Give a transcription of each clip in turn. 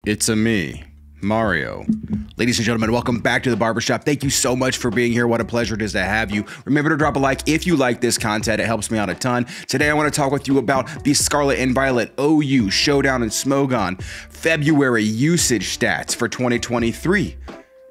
It's a me, Mario. Ladies and gentlemen, welcome back to the barbershop. Thank you so much for being here. What a pleasure it is to have you. Remember to drop a like if you like this content. It helps me out a ton. Today, I want to talk with you about the Scarlet and Violet OU, Showdown, and Smogon February usage stats for 2023.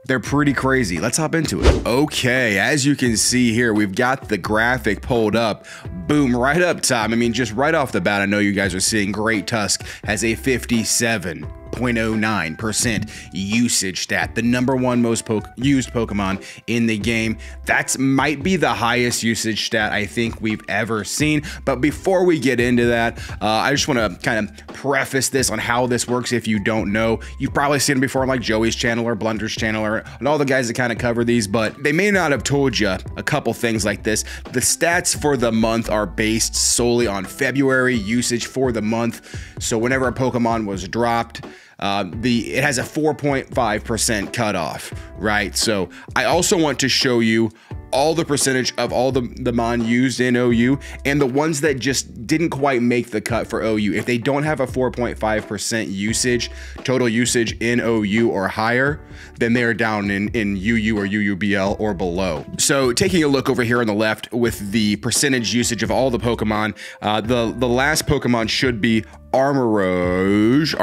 They're pretty crazy. Let's hop into it. Okay, as you can see here, we've got the graphic pulled up. Boom, right up top. I mean, just right off the bat, I know you guys are seeing Great Tusk has a 57.09% usage stat, the #1 most used Pokemon in the game. That might be the highest usage stat I think we've ever seen. But before we get into that, I just want to kind of preface this on how this works. If you don't know, you've probably seen it before on like Joey's channel or Blunder's channel or and all the guys that kind of cover these, but they may not have told you a couple things like this. The stats for the month are based solely on February usage for the month. So whenever a Pokemon was dropped, it has a 4.5% cutoff, right? So I also want to show you all the percentage of all the mon used in OU and the ones that just didn't quite make the cut for OU. If they don't have a 4.5% usage, total usage in OU or higher, then they're down in UU or UUBL or below. So taking a look over here on the left with the percentage usage of all the Pokemon, the last Pokemon should be Armarouge.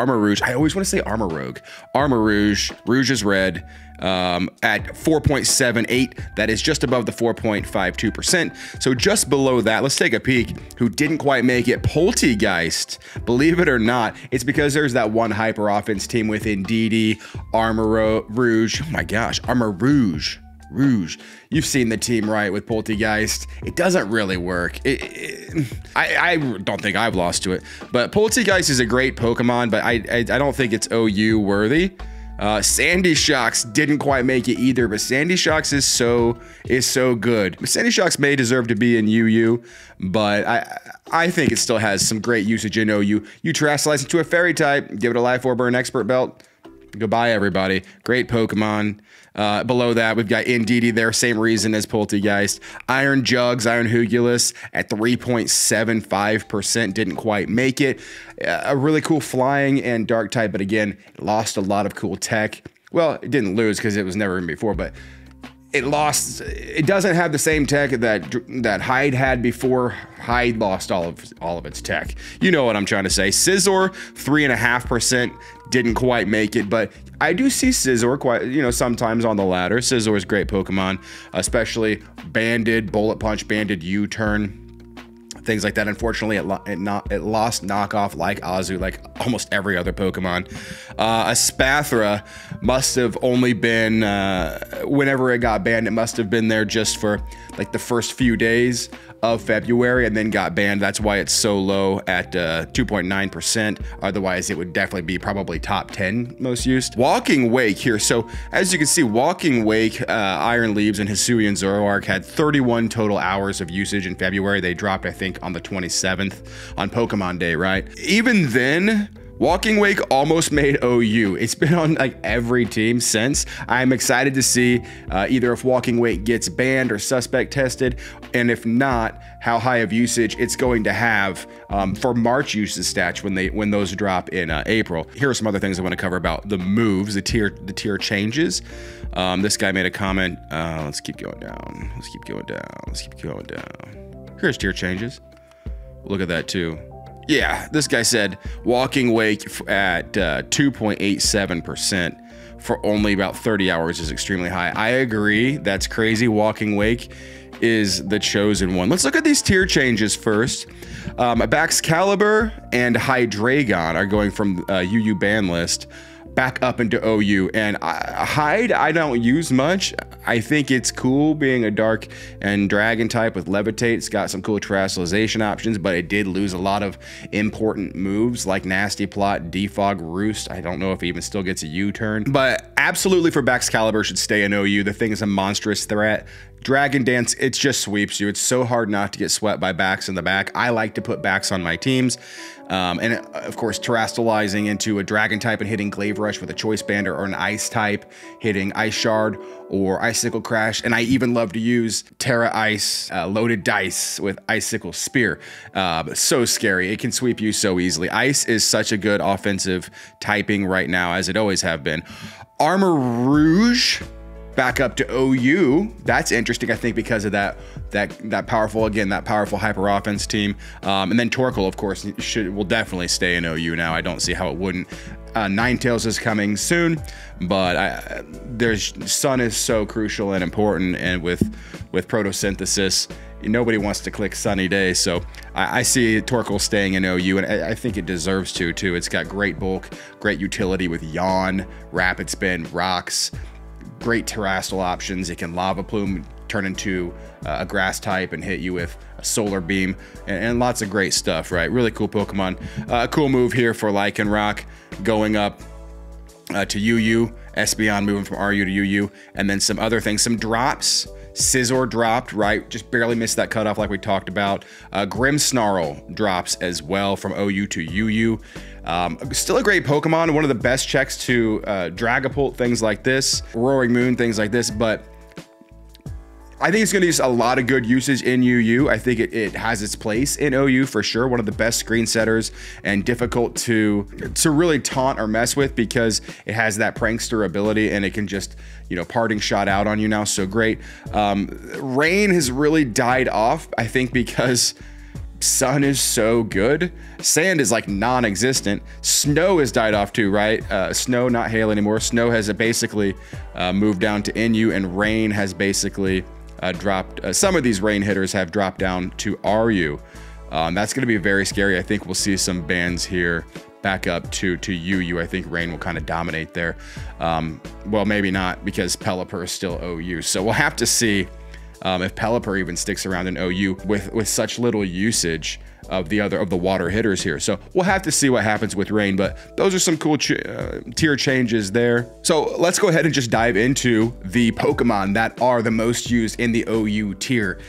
I always want to say Armarouge. Armarouge. Rouge is red. At 4.78, that is just above the 4.52%. So just below that, let's take a peek. Who didn't quite make it? Poltegeist. Believe it or not, it's because there's that one hyper offense team within DD, Armarouge. Oh my gosh, Armarouge. You've seen the team, right, with Poltegeist. It doesn't really work. I don't think I've lost to it, but Poltegeist is a great Pokemon, but I don't think it's OU worthy. Sandy Shocks didn't quite make it either, but Sandy Shocks is so good. Sandy Shocks may deserve to be in UU, but I think it still has some great usage in OU. You terrestrialize into a fairy type, give it a life orb or an expert belt. Goodbye, everybody. Great Pokemon. Below that, we've got Indeedee there, same reason as Poltegeist. Iron Jugs, Iron Hugulus at 3.75%, didn't quite make it. A really cool flying and dark type, but again, it lost a lot of cool tech. Well, it didn't lose because it was never in before, but it doesn't have the same tech that Hyde had before. Hyde lost all of its tech. You know what I'm trying to say. Scizor, 3.5%, didn't quite make it, but I do see Scizor quite, sometimes on the ladder. Scizor is a great Pokemon, especially Banded, Bullet Punch, Banded U-Turn, things like that. Unfortunately, it lost knockoff like Azu, like almost every other Pokemon. Espathra must have only been, whenever it got banned, it must have been there just for like the first few days of February and then got banned. That's why it's so low at 2.9%. Otherwise, it would definitely be probably top 10 most used. Walking Wake here. So as you can see, Walking Wake, Iron Leaves, and Hisuian-Zoroark had 31 total hours of usage in February. They dropped, I think, on the 27th on Pokemon Day, right? Even then, Walking Wake almost made OU. It's been on like every team since. I'm excited to see either if Walking Wake gets banned or suspect tested, and if not, how high of usage it's going to have for March usage stats when those drop in April. Here are some other things I want to cover about the moves, the tier changes. This guy made a comment. Let's keep going down. Let's keep going down. Here's tier changes. Look at that too. Yeah, this guy said Walking Wake at 2.87% for only about 30 hours is extremely high. I agree. That's crazy. Walking Wake is the chosen one. Let's look at these tier changes first. Baxcalibur and Hydreigon are going from UU ban list back up into OU, and Hyde I don't use much. I think it's cool being a dark and dragon type with levitate. It's got some cool terrestrialization options, but it did lose a lot of important moves like Nasty Plot, Defog, Roost. I don't know if it even still gets a U-turn, but absolutely for Baxcalibur should stay in OU. The thing is a monstrous threat. Dragon Dance, it just sweeps you. It's so hard not to get swept by backs in the back. I like to put backs on my teams. And of course, terrestrializing into a dragon type and hitting Glaive Rush with a Choice Band or an ice type, hitting Ice Shard or Icicle Crash, and I even love to use Tera Ice loaded dice with Icicle Spear. So scary. It can sweep you so easily. Ice is such a good offensive typing right now, as it always have been. Armor Rouge back up to OU. That's interesting, I think, because of that powerful, again, that powerful hyper offense team. And then Torkoal, of course, will definitely stay in OU now. I don't see how it wouldn't. Ninetales is coming soon, but Sun is so crucial and important, and with photosynthesis, nobody wants to click Sunny Day. So I see Torkoal staying in OU, and I think it deserves to too. It's got great bulk, great utility with Yawn, Rapid Spin, Rocks, great terrestrial options. It can Lava Plume, turn into a grass type and hit you with a Solar Beam, and lots of great stuff, right? Really cool Pokemon. A cool move here for Lycanroc, going up to UU, Espeon moving from RU to UU, and then some other things, some drops. Scizor dropped, right? Just barely missed that cutoff like we talked about. Grimmsnarl drops as well from OU to UU. Still a great Pokemon, one of the best checks to Dragapult, things like this, Roaring Moon, things like this, but I think it's going to use a lot of good usage in UU. I think it has its place in OU for sure. One of the best screen setters and difficult to really taunt or mess with, because it has that prankster ability and it can just, you know, parting shot out on you now. So great. Rain has really died off, I think, because Sun is so good. Sand is like non-existent. Snow has died off too, right? Snow, not Hail anymore. Snow has basically moved down to NU, and Rain has basically dropped. Some of these rain hitters have dropped down to RU. That's going to be very scary. I think we'll see some bans here back up to UU. I think Rain will kind of dominate there. Well, maybe not, because Pelipper is still OU. So we'll have to see if Pelipper even sticks around in OU with such little usage of the water hitters here. So we'll have to see what happens with Rain, but those are some cool tier changes there. So let's go ahead and just dive into the Pokemon that are the most used in the OU tier.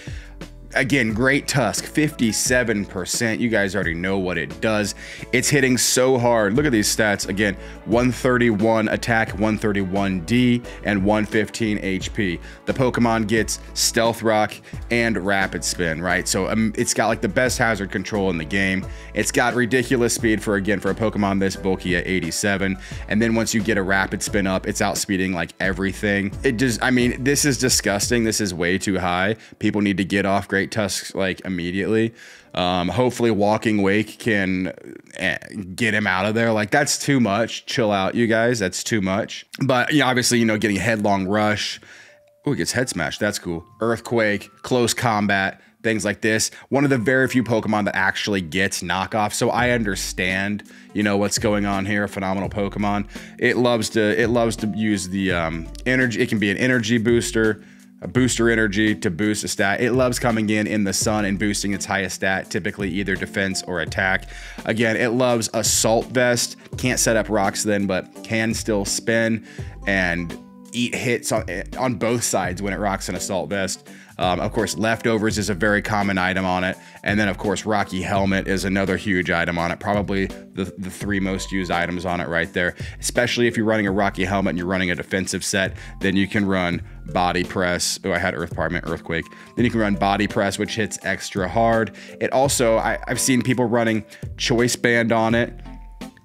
Again, Great Tusk, 57%. You guys already know what it does. It's hitting so hard. Look at these stats. Again, 131 attack, 131 D, and 115 HP. The Pokemon gets Stealth Rock and Rapid Spin, right? So it's got like the best hazard control in the game. It's got ridiculous speed for a Pokemon this bulky at 87. And then once you get a Rapid Spin up, it's outspeeding like everything. It just, I mean, this is disgusting. This is way too high. People need to get off Great Tusk like immediately. Hopefully Walking Wake can get him out of there. Like, that's too much. Chill out, you guys. That's too much. But yeah, obviously, you know, getting Headlong Rush. Oh, it gets Head Smash. That's cool. Earthquake, Close Combat, things like this. One of the very few Pokemon that actually gets knockoff. So I understand, you know, what's going on here. Phenomenal Pokemon. It loves to use the energy. It can be an energy booster, a booster energy to boost a stat. It loves coming in the sun and boosting its highest stat, typically either defense or attack. Again, it loves Assault Vest. Can't set up rocks then, but can still spin and eat hits on both sides when it rocks an Assault Vest. Of course, Leftovers is a very common item on it. And then, of course, Rocky Helmet is another huge item on it. Probably the three most used items on it right there. Especially if you're running a Rocky Helmet and you're running a defensive set, then you can run Body Press. Oh, I had Earthquake. Then you can run Body Press, which hits extra hard. It also, I've seen people running Choice Band on it,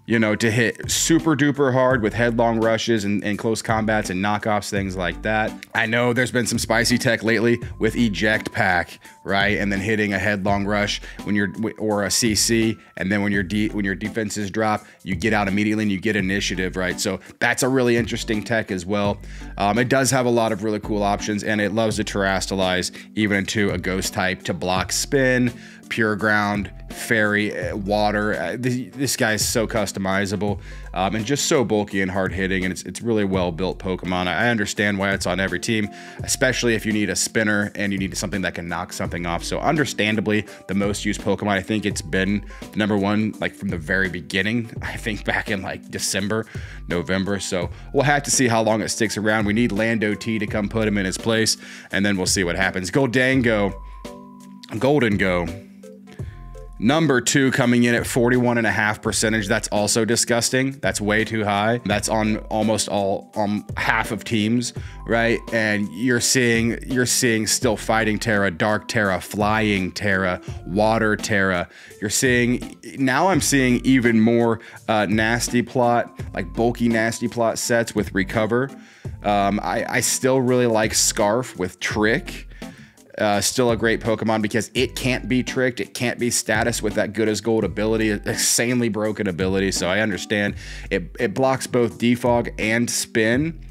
you know, to hit super duper hard with headlong rushes and close combats and knockoffs, things like that. I know there's been some spicy tech lately with Eject Pack, right? And then hitting a headlong rush when you're, or a CC, and then when your defenses drop, you get out immediately and you get initiative, right? So that's a really interesting tech as well. It does have a lot of really cool options, and it loves to terrestrialize even into a ghost type to block spin, Pure Ground, Fairy, Water. This guy's so customizable and just so bulky and hard hitting, and it's really well built Pokemon. I understand why it's on every team, especially if you need a spinner and you need something that can knock something off. So understandably, the most used Pokemon. I think it's been number one like from the very beginning. I think back in like December, November. So we'll have to see how long it sticks around. We need Lando T to come put him in his place, and then we'll see what happens. Golden Go. Number 2 coming in at 41.5%. That's also disgusting. That's way too high. That's on almost all half of teams, right? And you're seeing still fighting tera, dark tera, flying tera, water tera. Now I'm seeing even more nasty plot, like bulky nasty plot sets with recover. I still really like Scarf with trick. Still a great Pokemon because it can't be tricked. It can't be status with that good as gold ability, insanely broken ability. So I understand it blocks both defog and spin.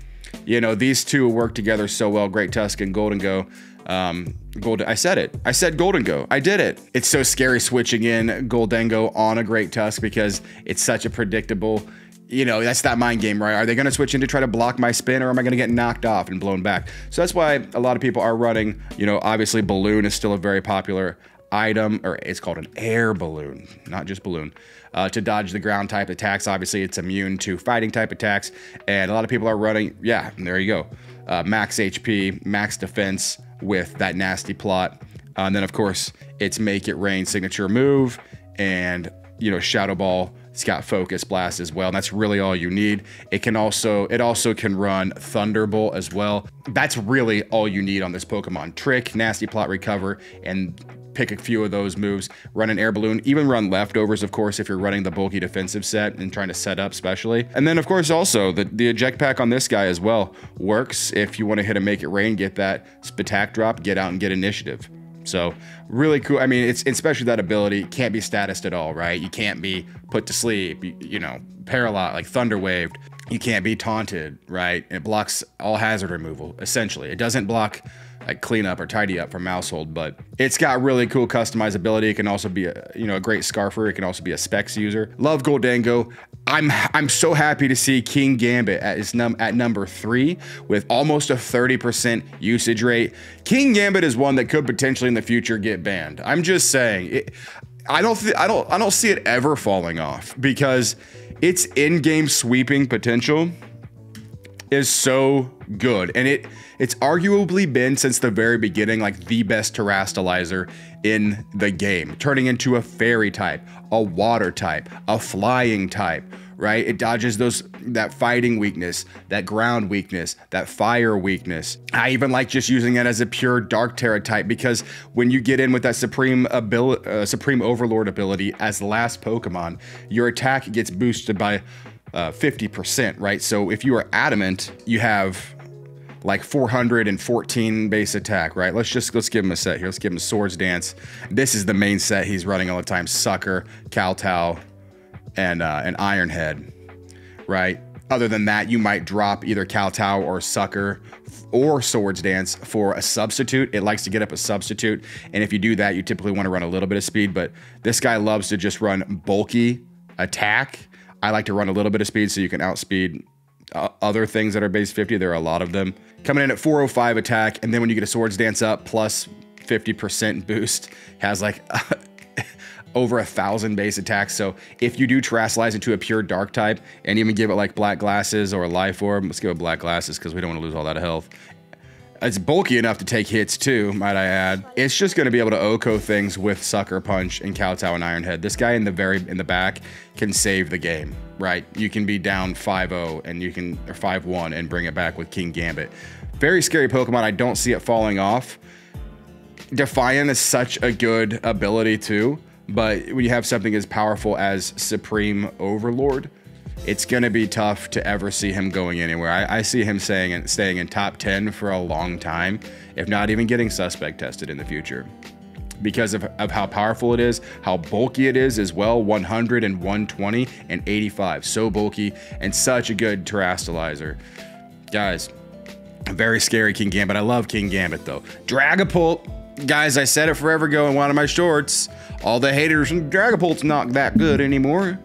You know, these two work together so well. Great Tusk and Golden Go. I said it. I said Golden Go. I did it. It's so scary switching in Goldengo on a Great Tusk because it's such a predictable, you know, that's that mind game, right? Are they going to switch in to try to block my spin, or am I going to get knocked off and blown back? So that's why a lot of people are running, you know, obviously Balloon is still a very popular item, or it's called an air balloon, not just balloon, to dodge the ground type attacks. Obviously it's immune to fighting type attacks, and a lot of people are running, yeah, there you go, max HP, max defense with that nasty plot. And then of course it's Make It Rain signature move, and you know, Shadow Ball. It's got Focus Blast as well, and that's really all you need. It also can run Thunderbolt as well. That's really all you need on this Pokemon. Trick, Nasty Plot, Recover, and pick a few of those moves. Run an Air Balloon, even run Leftovers, of course, if you're running the bulky defensive set and trying to set up especially. And then, of course, also, the Eject Pack on this guy as well works. If you want to hit a Make It Rain, get that Spatak drop, get out and get Initiative. So really cool. I mean, it's especially that ability can't be statused at all, right? You can't be put to sleep, you know, paralyzed, like Thunder Waved. You can't be taunted, right? And it blocks all hazard removal, essentially. It doesn't block like cleanup or tidy up from Mousehold, but it's got really cool customizability. It can also be a great Scarfer. It can also be a Specs user. Love Goldengo. I'm so happy to see King Gambit at number 3 with almost a 30% usage rate. King Gambit is one that could potentially in the future get banned. I'm just saying, I don't see it ever falling off because its in-game sweeping potential is so good, and it's arguably been since the very beginning like the best terastalizer in the game, turning into a fairy type, a water type, a flying type, right? It dodges that fighting weakness, that ground weakness, that fire weakness. I even like just using it as a pure Dark Tera type because when you get in with that Supreme Overlord ability as the last Pokemon, your attack gets boosted by 50%, right? So if you are Adamant, you have like 414 base attack, right? Let's give him a set here. Let's give him a Swords Dance. This is the main set he's running all the time: Sucker, Kowtow, and Iron Head, right? Other than that, you might drop either Kowtow or Sucker or Swords Dance for a substitute. It likes to get up a substitute, and if you do that, you typically want to run a little bit of speed, but this guy loves to just run bulky attack. I like to run a little bit of speed so you can outspeed other things that are base 50. There are a lot of them. Coming in at 405 attack, and then when you get a Swords Dance up plus 50% boost, has like over 1,000 base attacks. So if you do Terastallize into a pure Dark type and even give it like Black Glasses or Life Orb, let's give it Black Glasses because we don't want to lose all that health. It's bulky enough to take hits too, might I add. It's just going to be able to Oko things with Sucker Punch and Kowtow and Iron Head. This guy in the back can save the game, right? You can be down 5-0 and you can, or 5-1 and bring it back with King Gambit. Very scary Pokemon. I don't see it falling off. Defiant is such a good ability too, but when you have something as powerful as Supreme Overlord, it's going to be tough to ever see him going anywhere. I see him staying in top 10 for a long time, if not even getting suspect tested in the future. Because of how powerful it is, how bulky it is as well, 100 and 120 and 85. So bulky and such a good Terastalizer. Guys, very scary King Gambit. I love King Gambit though. Dragapult, guys, I said it forever ago in one of my shorts. All the haters, Dragapult's not that good anymore.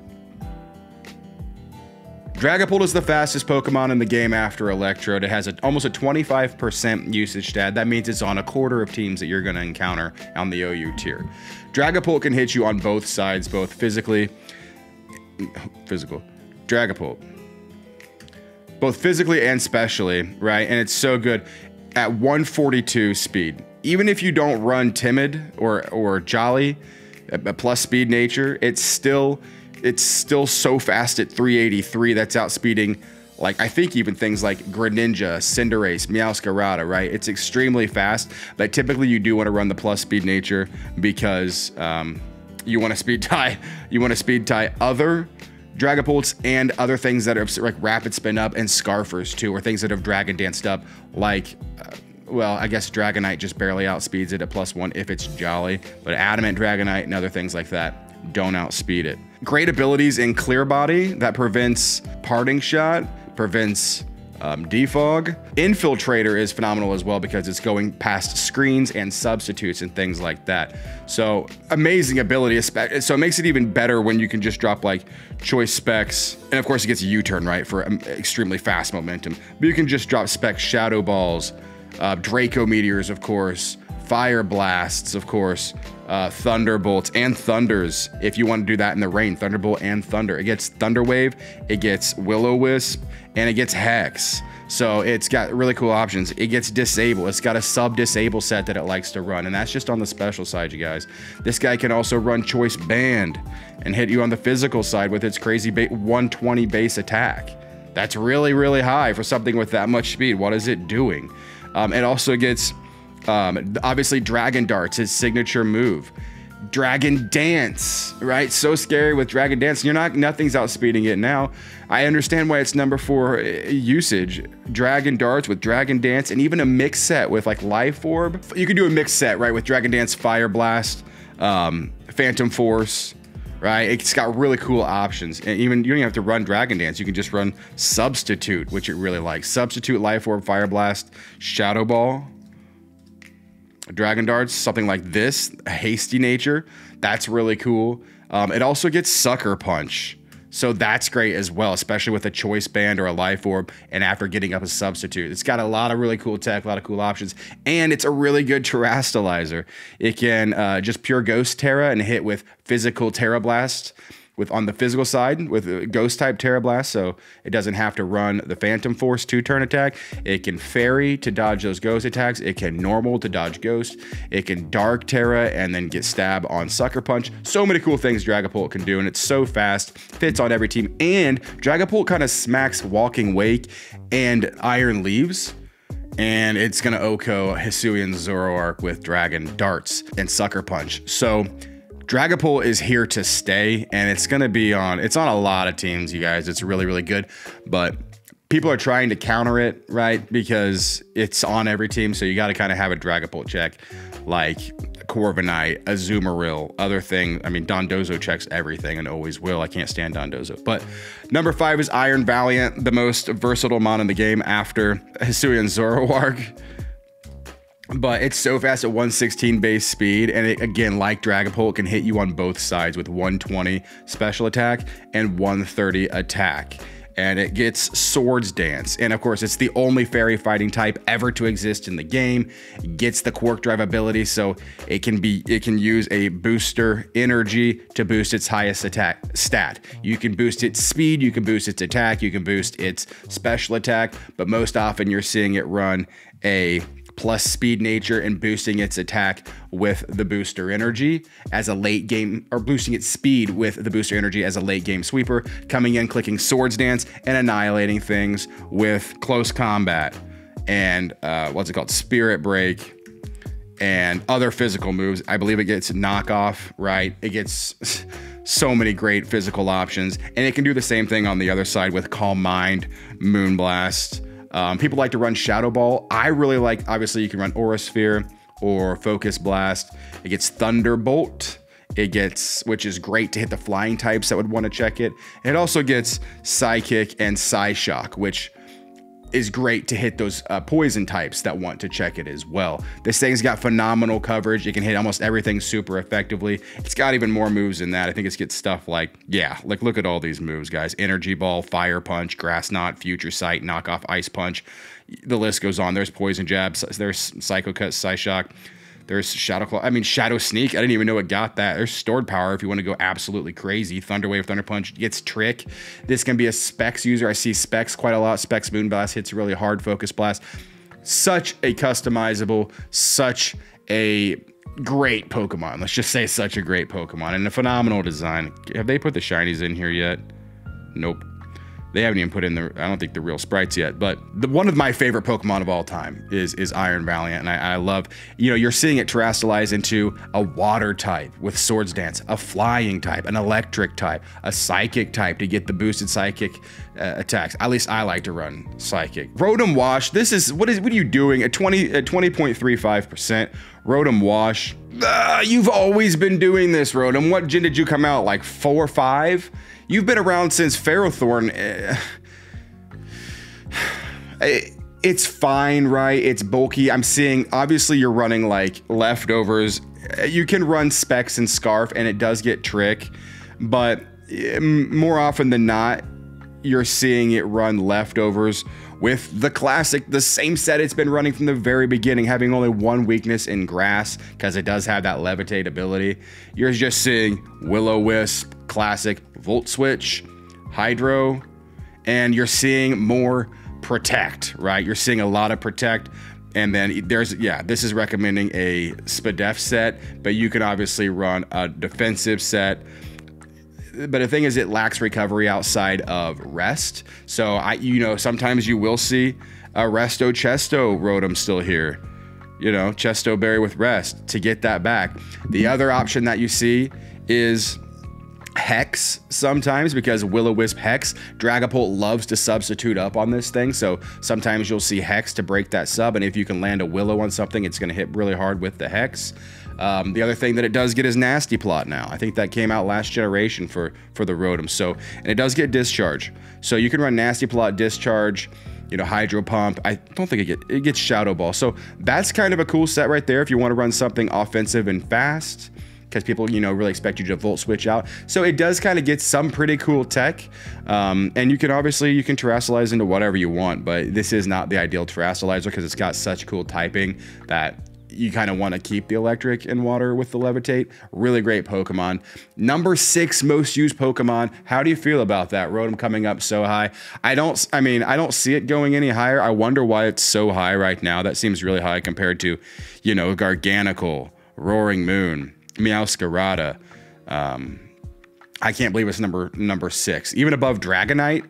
Dragapult is the fastest Pokemon in the game after Electrode. It has almost a 25% usage stat. That means it's on a quarter of teams that you're going to encounter on the OU tier. Dragapult can hit you on both sides, both physical, Dragapult. Both physically and specially, right? And it's so good at 142 speed. Even if you don't run Timid or Jolly, a plus speed nature. It's still so fast at 383. That's outspeeding, like, I think even things like Greninja, Cinderace, Meowscarada, right? It's extremely fast, but typically you do want to run the plus speed nature because you want to speed tie. You want to speed tie other Dragapults and other things that are like Rapid Spin Up and Scarfers too, or things that have Dragon Danced up, like, well, I guess Dragonite just barely outspeeds it at +1 if it's Jolly, but Adamant Dragonite and other things like that don't outspeed it. Great abilities in Clear Body that prevents Parting Shot, prevents defog. Infiltrator is phenomenal as well because it's going past screens and substitutes and things like that. So amazing ability. So it makes it even better when you can just drop like Choice Specs. And of course it gets a U-turn, right, for extremely fast momentum. But you can just drop Specs, Shadow Balls, Draco Meteors, of course, Fire Blasts, of course, Thunderbolts and Thunders if you want to do that in the rain. Thunderbolt and Thunder. It gets Thunder Wave, it gets Will-O-Wisp, and it gets Hex. So it's got really cool options. It gets Disable. It's got a sub-disable set that it likes to run, and that's just on the special side, you guys. This guy can also run Choice Band and hit you on the physical side with its crazy 120 base attack. That's really, really high for something with that much speed. What is it doing? It also gets obviously Dragon Darts, his signature move. Dragon Dance, right? So scary with Dragon Dance. Nothing's outspeeding it now. I understand why it's #4 usage. Dragon Darts with Dragon Dance, and even a mix set with like Life Orb. You can do a mix set, right, with Dragon Dance, Fire Blast, Phantom Force, right? It's got really cool options. And even you don't even have to run Dragon Dance. You can just run Substitute, which it really likes. Substitute, Life Orb, Fire Blast, Shadow Ball, Dragon Darts, something like this, a hasty nature. That's really cool. It also gets Sucker Punch. So that's great as well, especially with a Choice Band or a Life Orb, and after getting up a Substitute. It's got a lot of really cool tech, a lot of cool options, and it's a really good Terastalizer. It can just pure Ghost Tera and hit with physical Tera Blast on the physical side with Ghost type Tera Blast, so it doesn't have to run the Phantom Force 2-turn attack. It can Fairy to dodge those Ghost attacks. It can Normal to dodge Ghost. It can Dark Tera and then get Stab on Sucker Punch. So many cool things Dragapult can do, and it's so fast, fits on every team. And Dragapult kind of smacks Walking Wake and Iron Leaves, and it's gonna OHKO Hisuian-Zoroark with Dragon Darts and Sucker Punch. So Dragapult is here to stay, and it's on a lot of teams, you guys. It's really, really good, but people are trying to counter it, right? Because it's on every team, so you got to kind of have a Dragapult check, like Corviknight, Azumarill, other thing. I mean, Dondozo checks everything and always will. I can't stand Dondozo. But #5 is Iron Valiant, the most versatile mon in the game after Hisuian-Zoroark. But it's so fast at 116 base speed, and it, again, like Dragapult, can hit you on both sides with 120 special attack and 130 attack. And it gets Swords Dance, and of course it's the only fairy fighting type ever to exist in the game. It gets the Quark Drive ability, so it can use a booster energy to boost its highest attack stat. You can boost its speed, you can boost its attack, you can boost its special attack, but most often you're seeing it run a plus speed nature and boosting its attack with the booster energy as a late game, or boosting its speed with the booster energy as a late game sweeper, coming in, clicking Swords Dance and annihilating things with Close Combat and what's it called, Spirit Break and other physical moves. I believe it gets Knockoff, right? It gets so many great physical options, and it can do the same thing on the other side with Calm Mind, Moonblast. People like to run Shadow Ball. I really like, obviously you can run Aura Sphere or Focus Blast. It gets Thunderbolt. It gets, which is great to hit the flying types that would want to check it. And it also gets Psychic and Psyshock, which is great to hit those poison types that want to check it as well. This thing's got phenomenal coverage. It can hit almost everything super effectively. It's got even more moves than that. I think it's got stuff like, yeah, like look at all these moves, guys. Energy Ball, Fire Punch, Grass Knot, Future Sight, Knockoff, Ice Punch. The list goes on. There's Poison Jab, there's Psycho Cut, Psyshock. There's Shadow Claw. I mean, Shadow Sneak. I didn't even know it got that. There's Stored Power if you want to go absolutely crazy. Thunder Wave, Thunder Punch gets Trick. This can be a Specs user. I see Specs quite a lot. Specs Moonblast hits really hard. Focus Blast. Such a customizable, such a great Pokemon. Let's just say such a great Pokemon and a phenomenal design. Have they put the shinies in here yet? Nope. They haven't even put in the, I don't think, the real sprites yet, but one of my favorite Pokemon of all time is Iron Valiant, and I love, you know, you're seeing it terrestrialize into a water type with Swords Dance, a flying type, an electric type, a psychic type to get the boosted psychic attacks. At least I like to run psychic. Rotom Wash, this is, what are you doing? At 20.35%, Rotom Wash. You've always been doing this, Rotom. What gen did you come out, like 4 or 5? You've been around since Ferrothorn. It's fine, right? It's bulky. I'm seeing, obviously you're running like leftovers. You can run Specs and Scarf and it does get Trick, but more often than not, you're seeing it run leftovers with the classic, the same set it's been running from the very beginning, having only one weakness in Grass, because it does have that Levitate ability. You're just seeing Will-O-Wisp, classic, Volt Switch, Hydro, and you're seeing more Protect, right? You're seeing a lot of Protect, and then there's, yeah, this is recommending a Spadef set, but you can obviously run a defensive set. But the thing is, it lacks recovery outside of Rest. So you know, sometimes you will see a Resto Chesto Rotom still here. You know, Chesto Berry with Rest to get that back. The other option that you see is Hex sometimes, because Will-O-Wisp Hex, Dragapult loves to substitute up on this thing. So sometimes you'll see Hex to break that sub. And if you can land a Willow on something, it's going to hit really hard with the Hex. The other thing that it does get is Nasty Plot now. I think that came out last generation for the Rotom. So, and it does get Discharge. So you can run Nasty Plot, Discharge, you know, Hydro Pump. I don't think it gets Shadow Ball. So that's kind of a cool set right there if you want to run something offensive and fast, because people, you know, really expect you to Volt Switch out. So it does kind of get some pretty cool tech. And you can obviously, you can terrestrialize into whatever you want, but this is not the ideal terrestrializer because it's got such cool typing that you kind of want to keep the electric and water with the Levitate. Really great Pokemon. Number 6 most used Pokemon. How do you feel about that? Rotom coming up so high. I don't see it going any higher. I wonder why it's so high right now. That seems really high compared to, you know, Garganacl, Roaring Moon, Meowscarada. I can't believe it's number 6, even above Dragonite.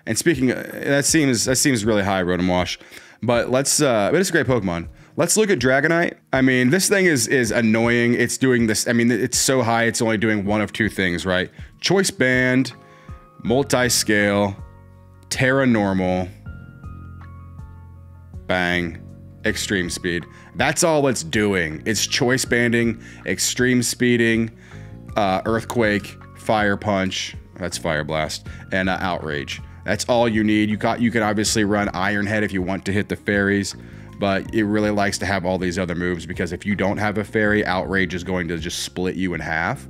And speaking of, that seems really high, Rotom Wash. But let's, but it's a great Pokemon. Let's look at Dragonite. I mean, this thing is annoying. It's doing this. I mean, it's so high, it's only doing one of 2 things, right? Choice Band, Multi-Scale, Tera Normal, bang, Extreme Speed. That's all it's doing. It's Choice Banding, Extreme Speeding, Earthquake, Fire Punch, that's Fire Blast, and Outrage. That's all you need. You can obviously run Iron Head if you want to hit the fairies, but it really likes to have all these other moves, because if you don't have a fairy, Outrage is going to just split you in half.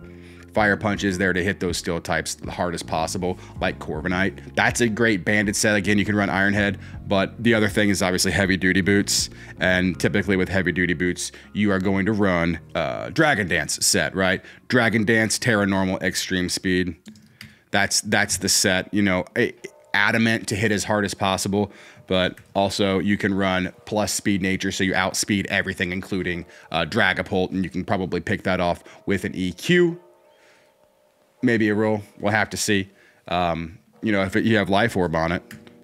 Fire Punch is there to hit those steel types the hardest possible, like Corviknight. That's a great banded set. Again, you can run Iron Head, but the other thing is obviously Heavy Duty Boots, and typically with Heavy Duty Boots, you are going to run Dragon Dance set, right? Dragon Dance, Tera Normal, Extreme Speed. That's the set, you know, adamant to hit as hard as possible, but also you can run plus Speed Nature, so you outspeed everything, including Dragapult, and you can probably pick that off with an EQ. Maybe a roll, we'll have to see. You know, if you have Life Orb on it,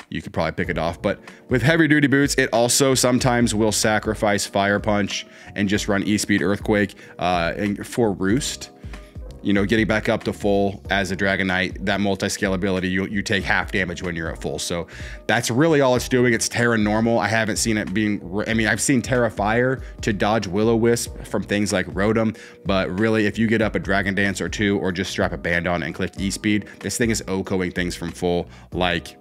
you could probably pick it off. But with Heavy Duty Boots, it also sometimes will sacrifice Fire Punch and just run E-Speed Earthquake for Roost. You know, getting back up to full as a Dragonite, that multi-scale ability, you take half damage when you're at full. So that's really all it's doing. It's Tera Normal. I haven't seen it being, I mean, I've seen Tera Fire to dodge Will-O-Wisp from things like Rotom, but really if you get up a Dragon Dance or 2 or just strap a band on and click E-Speed, this thing is OHKOing things from full like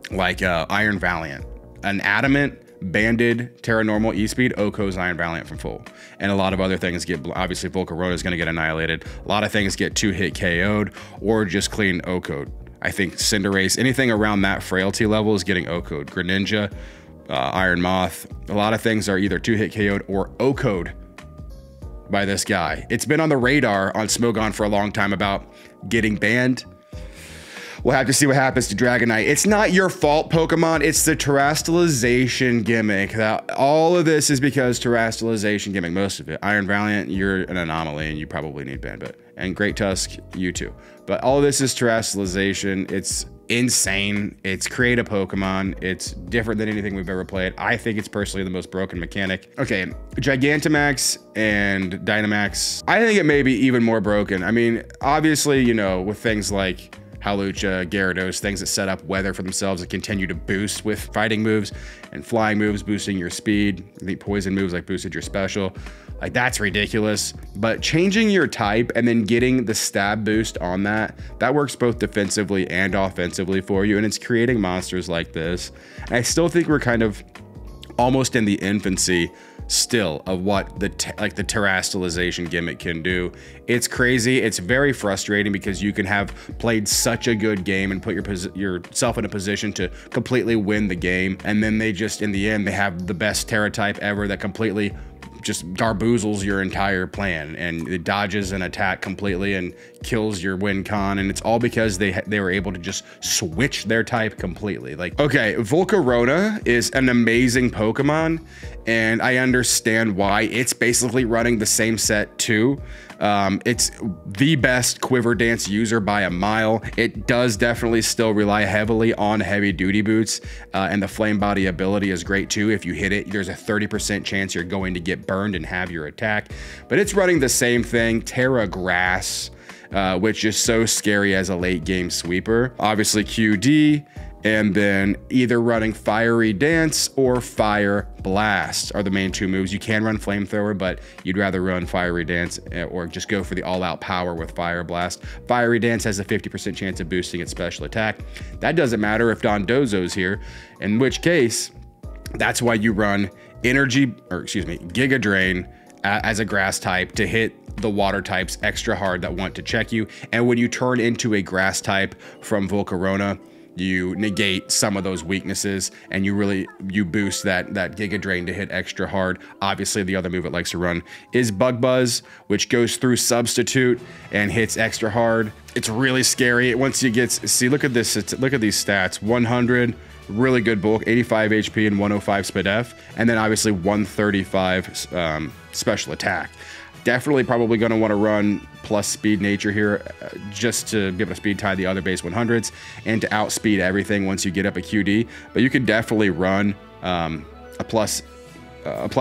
Iron Valiant. An Adamant, banded, Tera Normal, E-Speed, OHKO's Iron Valiant from full. And a lot of other things get, obviously Volcarona is going to get annihilated. A lot of things get 2-hit KO'd or just clean OHKO'd. I think Cinderace, anything around that frailty level is getting OHKO'd. Greninja, Iron Moth, a lot of things are either 2-hit KO'd or OHKO'd by this guy. It's been on the radar on Smogon for a long time about getting banned. We'll have to see what happens to Dragonite. It's not your fault, Pokemon. It's the terastallization gimmick. All of this is because terastallization gimmick, most of it. Iron Valiant, you're an anomaly and you probably need Banbit. And Great Tusk, you too. But all of this is terastallization. It's insane. It's create a Pokemon. It's different than anything we've ever played. I think it's personally the most broken mechanic. Okay, Gigantamax and Dynamax, I think it may be even more broken. I mean, obviously, you know, with things like Hawlucha, Gyarados, things that set up weather for themselves and continue to boost with fighting moves and flying moves, boosting your speed. I think poison moves like boosted your special. Like, that's ridiculous. But changing your type and then getting the stab boost on that works both defensively and offensively for you. And it's creating monsters like this. And I still think we're kind of almost in the infancy still of what the terastallization gimmick can do. It's crazy. It's very frustrating because you can have played such a good game and put yourself in a position to completely win the game, and then they just, in the end, they have the best Tera type ever that completely just garboozles your entire plan, and it dodges an attack completely and kills your win con, and it's all because they were able to just switch their type completely. Like, okay, Volcarona is an amazing Pokemon, and I understand why. It's basically running the same set too. It's the best Quiver Dance user by a mile. It does definitely still rely heavily on heavy duty boots, and the flame body ability is great too. If you hit it, there's a 30% chance you're going to get burned and have your attack. But it's running the same thing, Tera Grass, which is so scary as a late game sweeper. Obviously QD, and then either running Fiery Dance or Fire Blast are the main two moves. You can run Flamethrower, but you'd rather run Fiery Dance or just go for the all-out power with Fire Blast. Fiery Dance has a 50% chance of boosting its special attack. That doesn't matter if Dondozo's here, in which case, that's why you run Giga Drain as a grass type to hit the water types extra hard that want to check you. And when you turn into a grass type from Volcarona, you negate some of those weaknesses and you boost that Giga Drain to hit extra hard. Obviously, the other move it likes to run is Bug Buzz, which goes through Substitute and hits extra hard. It's really scary. Once you get, see, look at this, look at these stats. 100, really good bulk, 85 HP and 105 SpDef, and then obviously 135 special attack. Definitely probably going to want to run plus speed nature here just to be able to speed tie the other base 100s and to outspeed everything once you get up a QD. But you could definitely run a plus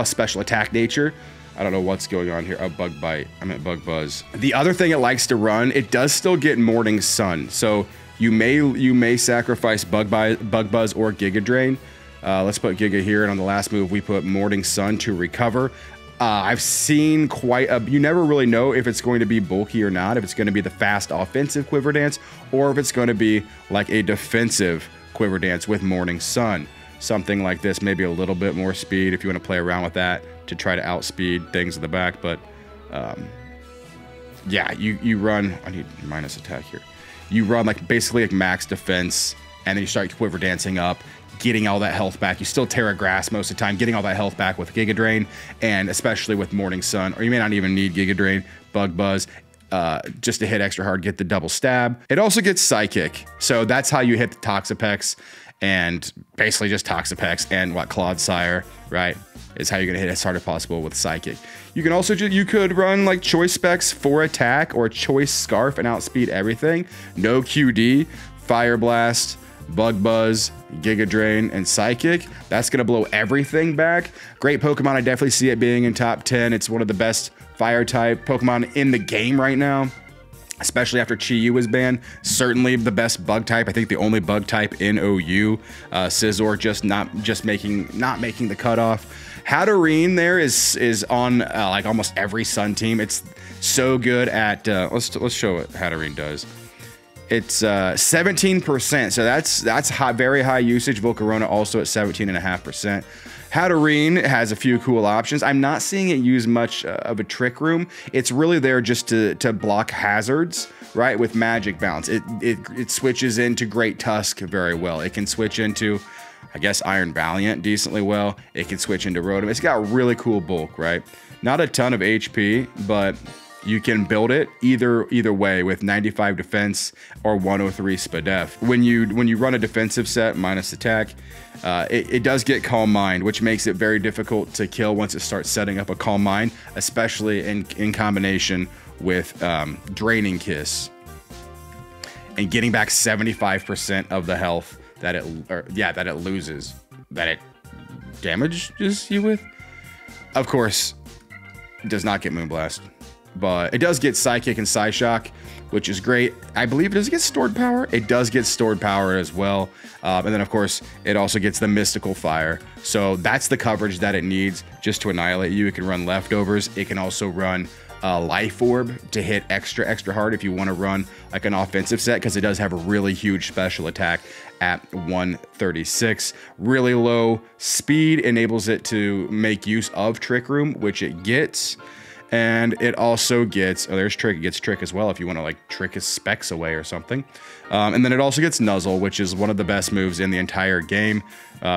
special attack nature. I don't know what's going on here. Oh, Bug Bite. I meant Bug Buzz. The other thing it likes to run, it does still get Morning Sun. So you may sacrifice Bug Buzz or Giga Drain. Let's put Giga here, and on the last move we put Morning Sun to recover. I've seen quite a, you never really know if it's going to be bulky or not, if it's going to be the fast offensive Quiver Dance, or if it's going to be like a defensive Quiver Dance with Morning Sun. Something like this, maybe a little bit more speed if you want to play around with that to try to outspeed things in the back. But yeah, you run, I need minus attack here. You run like basically like max defense, and then you start Quiver Dancing up, getting all that health back. You still Tera Grass most of the time, getting all that health back with Giga Drain, and especially with Morning Sun, or you may not even need Giga Drain, Bug Buzz, just to hit extra hard, get the double stab. It also gets Psychic, so that's how you hit the Toxapex, and basically just Toxapex and what, Clodsire, right, is how you're gonna hit as hard as possible with Psychic. You can also you could run like Choice Specs for attack or Choice Scarf and outspeed everything. No QD, Fire Blast, Bug Buzz, Giga Drain, and Psychic. That's gonna blow everything back. Great Pokemon. I definitely see it being in top 10. It's one of the best fire type Pokemon in the game right now, especially after Chi-Yu was banned. Certainly the best bug type. I think the only bug type in OU. Scizor not making the cutoff. Hatterene there is on like almost every Sun team. It's so good at let's show what Hatterene does. It's 17%, so that's high, very high usage. Volcarona also at 17.5%. Hatterene has a few cool options. I'm not seeing it use much of a Trick Room. It's really there just to block hazards, right? With Magic Bounce, it switches into Great Tusk very well. It can switch into, I guess, Iron Valiant decently well. It can switch into Rotom. It's got really cool bulk, right? Not a ton of HP, but You can build it either way with 95 defense or 103 spadef. When you run a defensive set minus attack, it does get Calm Mind, which makes it very difficult to kill once it starts setting up a Calm Mind, especially in combination with Draining Kiss and getting back 75% of the health that it loses, that it damages you with. Of course, it does not get Moonblast, but it does get Psychic and Psyshock, which is great. I believe it does get Stored Power. It does get Stored Power as well. And then, of course, it also gets the Mystical Fire. So that's the coverage that it needs just to annihilate you. It can run Leftovers. It can also run Life Orb to hit extra hard if you want to run like an offensive set, because it does have a really huge special attack at 136. Really low speed enables it to make use of Trick Room, which it gets. And it also gets, there's Trick, it gets Trick as well if you want to like trick his specs away or something. And then it also gets Nuzzle, which is one of the best moves in the entire game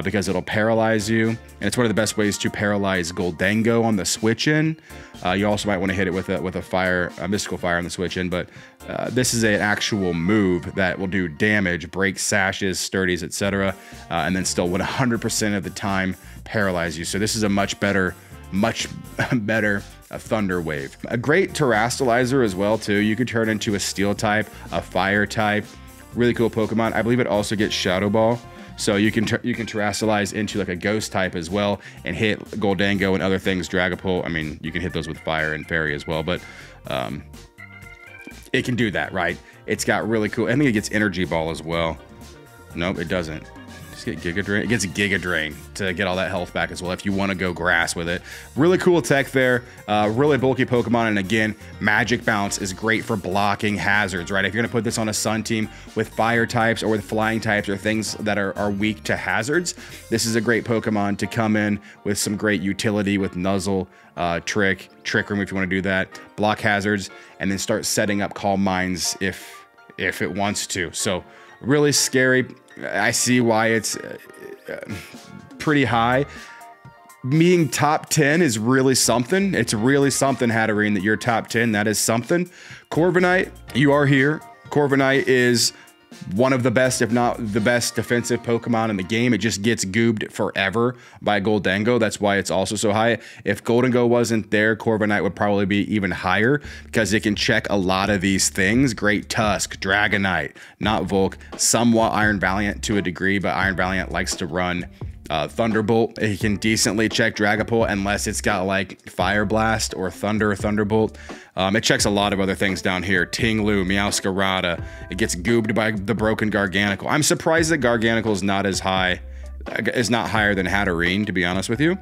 because it'll paralyze you. And it's one of the best ways to paralyze Goldango on the switch in. You also might want to hit it with a Mystical Fire on the switch in, but this is an actual move that will do damage, break sashes, sturdies, etc. And then still 100% of the time paralyze you. So this is a much better Thunder Wave. A great Terrastalizer as well too. You could turn into a Steel type, a Fire type. Really cool Pokemon. I believe it also gets Shadow Ball. So you can Terrastalize into like a Ghost type as well and hit Goldango and other things. Dragapult. I mean, you can hit those with Fire and Fairy as well, but it can do that, right? It's got really cool. I think it gets Energy Ball as well. Nope, it doesn't. Get Giga Drain. It gets Giga Drain to get all that health back as well if you want to go grass with it. Really cool tech there. Really bulky Pokemon. And again, Magic Bounce is great for blocking hazards, right? If you're going to put this on a Sun team with fire types or with flying types or things that are weak to hazards, this is a great Pokemon to come in with some great utility with Nuzzle, Trick Room if you want to do that, block hazards, and then start setting up Calm Minds if it wants to. So really scary. I see why it's pretty high. Being top 10 is really something. It's really something, Hatterene, that you're top 10. That is something. Corviknight, you are here. Corviknight is one of the best, if not the best, defensive Pokemon in the game. It just gets goobed forever by Goldango. That's why it's also so high. If Goldango wasn't there, Corviknight would probably be even higher because it can check a lot of these things. Great Tusk, Dragonite, not Volk, somewhat Iron Valiant to a degree, but Iron Valiant likes to run Thunderbolt. It can decently check Dragapult unless it's got like Fire Blast or Thunderbolt. It checks a lot of other things down here. Tinglu, Meowscarada. It gets goobed by the broken Garganacl. I'm surprised that Garganacl is not as high, is not higher than Hatterene, to be honest with you.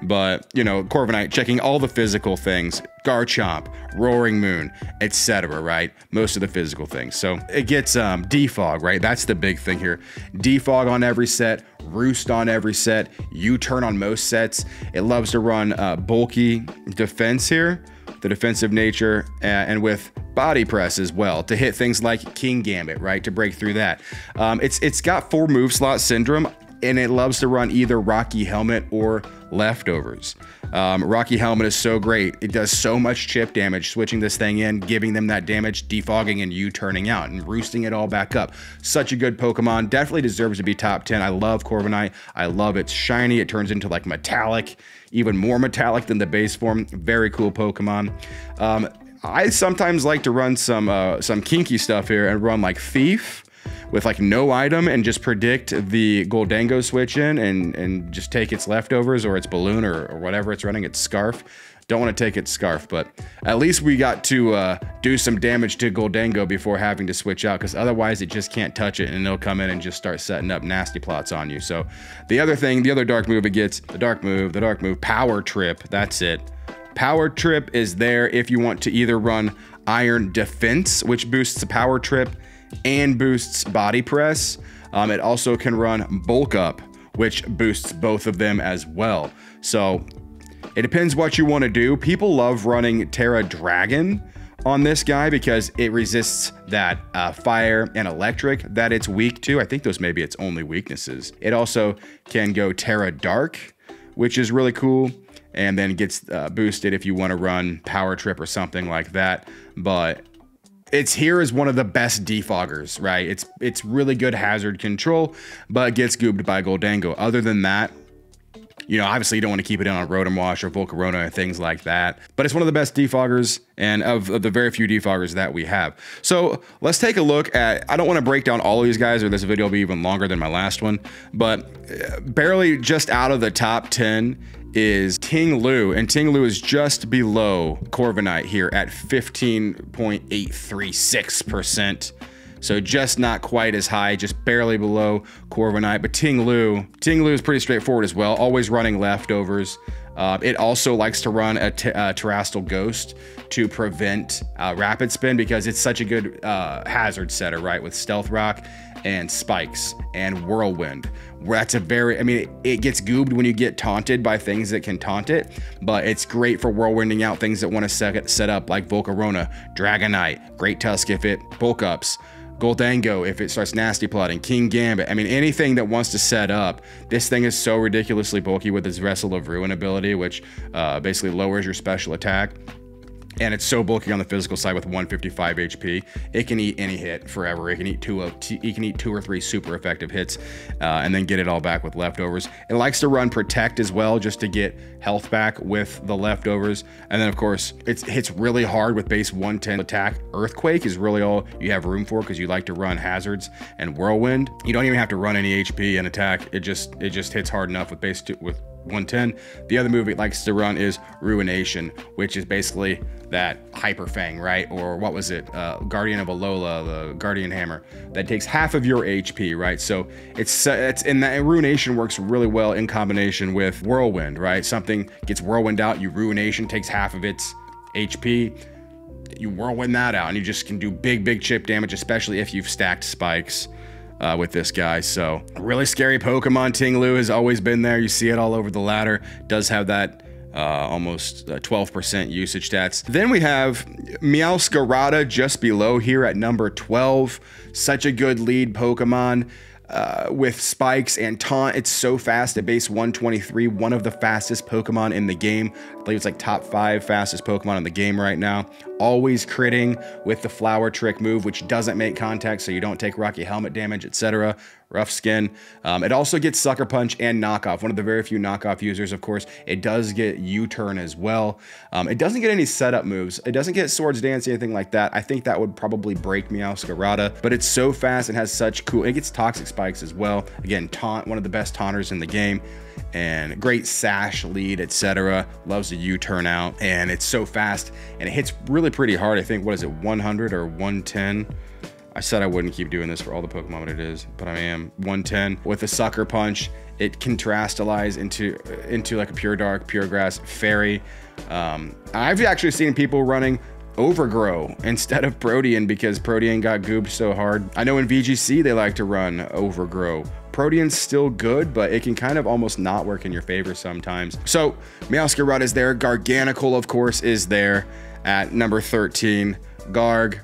But, you know, Corviknight checking all the physical things, Garchomp, Roaring Moon, etc., right? Most of the physical things. So it gets Defog, right? That's the big thing here. Defog on every set, Roost on every set, U-turn on most sets. It loves to run bulky defense here, the defensive nature, and with Body Press as well to hit things like King Gambit, right? To break through that. It's got 4 move slot syndrome, and it loves to run either Rocky Helmet or Leftovers. Rocky Helmet is so great. It does so much chip damage, switching this thing in, giving them that damage, defogging, and U-turning out, and roosting it all back up. Such a good Pokemon. Definitely deserves to be top 10. I love Corviknight. I love its shiny. It turns into like metallic, even more metallic than the base form. Very cool Pokemon. I sometimes like to run some kinky stuff here and run like Thief with like no item and just predict the Goldango switch in and just take its Leftovers or its Balloon or whatever it's running, its Scarf. Don't want to take its Scarf, but at least we got to do some damage to Goldango before having to switch out, because otherwise it just can't touch it and it'll come in and just start setting up nasty plots on you. So the other thing, the other dark move it gets, the dark move, Power Trip, that's it. Power Trip is there if you want to either run Iron Defense, which boosts the Power Trip and boosts Body Press. It also can run Bulk Up, which boosts both of them as well. So it depends what you want to do. People love running Tera Dragon on this guy because it resists that fire and electric that it's weak to. I think those may be its only weaknesses. It also can go Tera Dark, which is really cool. and then gets boosted if you want to run Power Trip or something like that. But it's here as one of the best defoggers, right? It's really good hazard control, but gets goobed by Gholdengo. Other than that, you know, obviously you don't want to keep it in on Rotom Wash or Volcarona and things like that, but it's one of the best defoggers and of the very few defoggers that we have. So let's take a look at, I don't want to break down all of these guys or this video will be even longer than my last one, but barely just out of the top 10 is Ting Lu, and Ting Lu is just below Corviknight here at 15.836%. So just not quite as high, just barely below Corviknight. But Ting Lu is pretty straightforward as well, always running leftovers. It also likes to run a Terrestrial Ghost to prevent Rapid Spin because it's such a good hazard setter, right? With Stealth Rock and Spikes and Whirlwind. That's a very, I mean, it gets goobed when you get taunted by things that can taunt it, but it's great for whirlwinding out things that want to set up like Volcarona, Dragonite, Great Tusk if it bulk ups, Gholdengo if it starts nasty plotting, King Gambit. I mean, anything that wants to set up. This thing is so ridiculously bulky with its Vessel of Ruin ability, which basically lowers your special attack. And it's so bulky on the physical side with 155 HP. It can eat any hit forever. It can eat two or three super effective hits and then get it all back with leftovers. It likes to run Protect as well, just to get health back with the leftovers. And then of course, it hits really hard with base 110 attack. Earthquake is really all you have room for because you like to run hazards and Whirlwind. You don't even have to run any HP and attack. It just hits hard enough with base 110. The other move it likes to run is Ruination, which is basically that Hyper Fang, right? Or what was it? Guardian of Alola, the Guardian Hammer, that takes half of your HP, right? So it's in that Ruination works really well in combination with Whirlwind, right? Something gets Whirlwind out, you Ruination, takes half of its HP, you Whirlwind that out, and you just can do big chip damage, especially if you've stacked Spikes with this guy. So really scary Pokemon. Ting Lu has always been there. You see it all over the ladder. Does have that almost 12% usage stats. Then we have Meowscarada just below here at number 12. Such a good lead Pokemon. With Spikes and Taunt, it's so fast at base 123, one of the fastest Pokemon in the game. I believe it's like top 5 fastest Pokemon in the game right now. Always critting with the Flower Trick move, which doesn't make contact, so you don't take Rocky Helmet damage, etc. Rough Skin. It also gets Sucker Punch and Knockoff. One of the very few knockoff users, of course. It does get U-Turn as well. It doesn't get any setup moves. It doesn't get Swords Dance, anything like that. I think that would probably break Meowscarada, but it's so fast and has such cool, it gets Toxic Spikes as well. Again, Taunt, one of the best taunters in the game, and great sash lead, etc. Loves the U-turn out, and it's so fast and it hits really pretty hard. I think, what is it, 100 or 110? I said I wouldn't keep doing this for all the Pokemon, but it is, but I am. 110 with a Sucker Punch. It can Terastalize into like a Pure Dark, Pure Grass, Fairy. I've actually seen people running Overgrow instead of Protean because Protean got goobed so hard. I know in VGC they like to run Overgrow. Protean's still good, but it can kind of almost not work in your favor sometimes. So Meowscarada is there. Garganacl, of course, is there at number 13. Garg,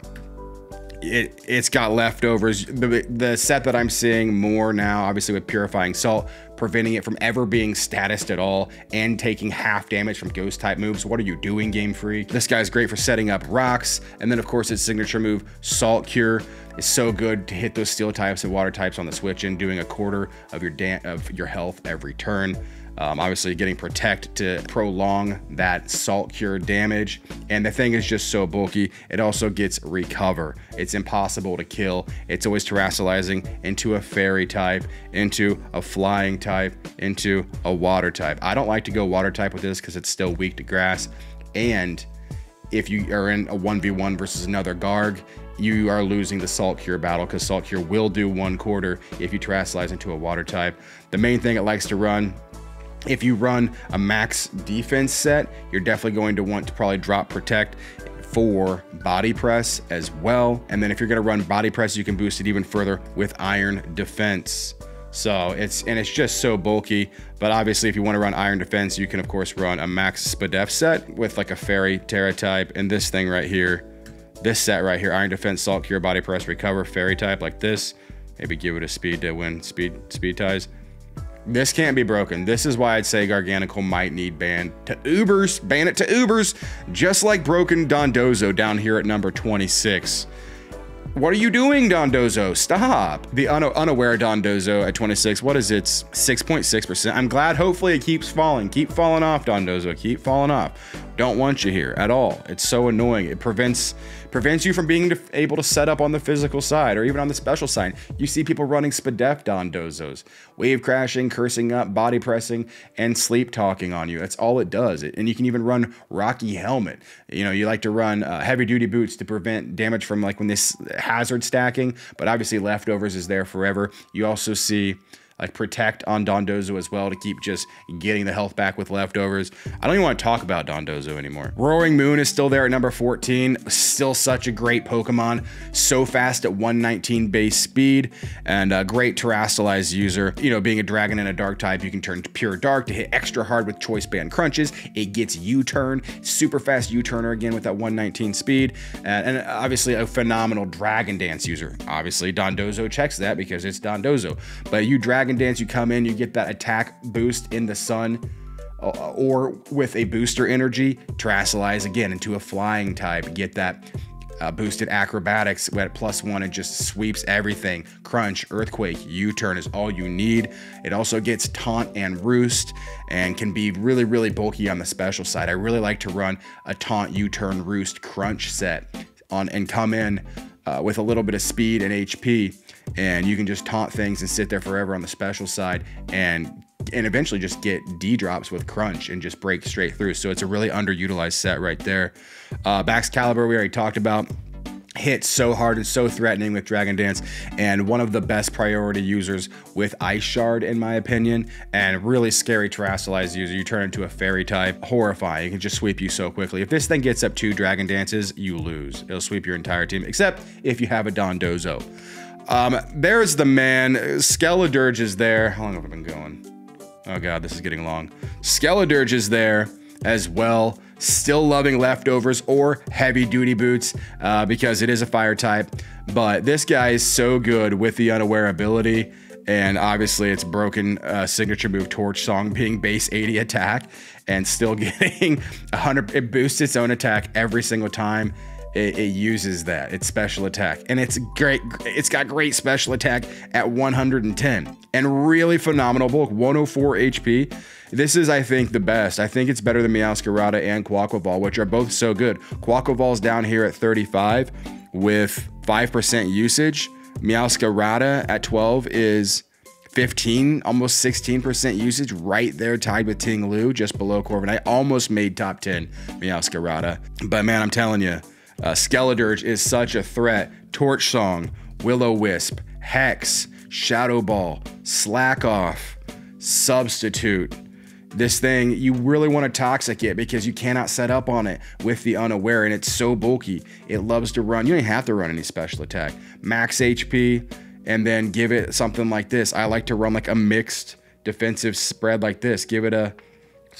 it's got leftovers. The set that I'm seeing more now, obviously with Purifying Salt, preventing it from ever being statused at all and taking half damage from ghost type moves. What are you doing, Game Freak? This guy's great for setting up rocks. And then of course his signature move, Salt Cure, is so good to hit those steel types and water types on the switch in, doing a quarter of your health every turn. Obviously getting Protect to prolong that Salt Cure damage. And the thing is just so bulky. It also gets Recover. It's impossible to kill. It's always Terastalizing into a Fairy type, into a Flying type, into a Water type. I don't like to go Water type with this because it's still weak to Grass. And if you are in a 1v1 versus another Garg, you are losing the Salt Cure battle because Salt Cure will do 1/4 if you Terastalize into a Water type. The main thing it likes to run, if you run a max defense set, you're definitely going to want to probably drop Protect for Body Press as well. And then if you're going to run Body Press, you can boost it even further with Iron Defense. So it's just so bulky. But obviously if you want to run Iron Defense, you can of course run a max Spadef set with like a Fairy, Tera type, and this thing right here, this set right here, Iron Defense, Salt Cure, Body Press, Recover, Fairy type like this. Maybe give it a speed to win speed ties. This can't be broken. This is why I'd say Garganacl might need banned to Ubers. Ban it to Ubers, just like broken Dondozo down here at number 26. What are you doing, Dondozo? Stop. The unaware Dondozo at 26, what is it? 6.6%. I'm glad hopefully it keeps falling. Keep falling off, Dondozo. Keep falling off. Don't want you here at all. It's so annoying. It prevents you from being able to set up on the physical side or even on the special side. You see people running Spadef Dondozos, wave crashing, cursing up, body pressing, and sleep talking on you. That's all it does. And you can even run Rocky Helmet. You know, you like to run heavy duty boots to prevent damage from like when this hazard stacking, but obviously leftovers is there forever. You also see like protect on Dondozo as well to keep just getting the health back with leftovers. I don't even want to talk about Dondozo anymore. Roaring Moon is still there at number 14. Still such a great Pokemon. So fast at 119 base speed and a great Terastallized user. You know, being a dragon and a dark type, you can turn to pure dark to hit extra hard with choice band crunches. It gets U-turn, super fast U-turner again with that 119 speed. And obviously a phenomenal Dragon Dance user. Obviously Dondozo checks that because it's Dondozo. But you Dragon Dance, you come in, you get that attack boost in the sun or with a booster energy, Terastallize again into a flying type, get that boosted acrobatics at +1 and just sweeps everything. Crunch, Earthquake, U-turn is all you need. It also gets Taunt and Roost and can be really, really bulky on the special side. I really like to run a Taunt, U-turn, Roost, Crunch set on and come in with a little bit of speed and HP, and you can just taunt things and sit there forever on the special side and eventually just get D drops with Crunch and just break straight through. So it's a really underutilized set right there. Baxcalibur we already talked about. Hits so hard and so threatening with Dragon Dance, and one of the best priority users with Ice Shard in my opinion, and really scary Terastallized user. You turn into a fairy type, horrifying. It can just sweep you so quickly. If this thing gets up 2 Dragon Dances, you lose. It'll sweep your entire team, except if you have a Dondozo. There's the man. Skeledirge is there. How long have I been going? Oh god, this is getting long. Skeledirge is there as well. Still loving leftovers or heavy duty boots because it is a fire type. But this guy is so good with the unaware ability. And obviously it's broken signature move Torch Song being base 80 attack and still getting 100. It boosts its own attack every single time it uses that. It's special attack, and it's great. It's got great special attack at 110 and really phenomenal bulk, 104 HP. This is, I think, the best. I think it's better than Meowscarada and Quaquaval, which are both so good. Quaquaval's down here at 35 with 5% usage. Meowscarada at 12 is 15, almost 16% usage, right there tied with Ting Lu, just below Corviknight. Almost made top 10 Meowscarada. But man, I'm telling you, Skeledirge is such a threat. Torch Song, Will-O-Wisp, Hex, Shadow Ball, Slack Off, Substitute. This thing, you really want to Toxic it because you cannot set up on it with the unaware, and it's so bulky. It loves to run. You don't even have to run any special attack. Max HP, and then give it something like this. I like to run like a mixed defensive spread like this. Give it a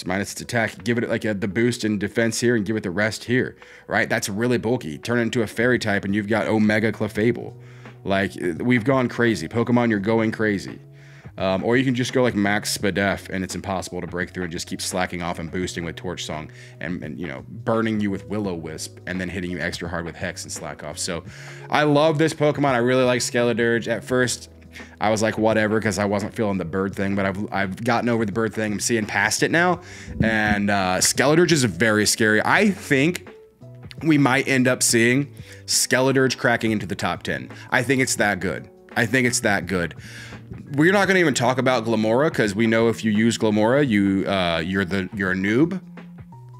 minus its attack, give it like the boost in defense here and give it the rest here, right? That's really bulky. Turn it into a fairy type and you've got Omega Clefable. Like, we've gone crazy. Pokemon, you're going crazy. Or you can just go like max Spadef and it's impossible to break through and just keep slacking off and boosting with Torch Song and you know, burning you with Will-O-Wisp and then hitting you extra hard with Hex and Slack Off. So I love this Pokemon. I really like Skeledirge. At first, I was like, whatever, because I wasn't feeling the bird thing, but I've gotten over the bird thing. I'm seeing past it now. And Skeledirge is very scary. I think we might end up seeing Skeledirge cracking into the top 10. I think it's that good. I think it's that good. We're not going to even talk about Glamora, because we know if you use Glamora, you're a noob,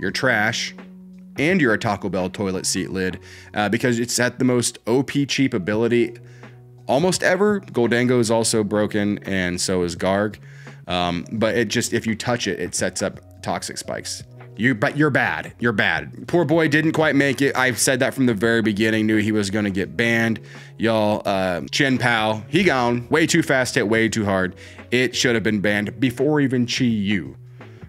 you're trash, and you're a Taco Bell toilet seat lid, because it's at the most OP cheap ability almost ever. Goldango is also broken, and so is Garg. But it just, if you touch it, it sets up toxic spikes. But you're bad. You're bad. Poor boy didn't quite make it. I've said that from the very beginning. Knew he was going to get banned. Y'all, Chien-Pao, he gone. Way too fast, hit way too hard. It should have been banned before even Chi-Yu,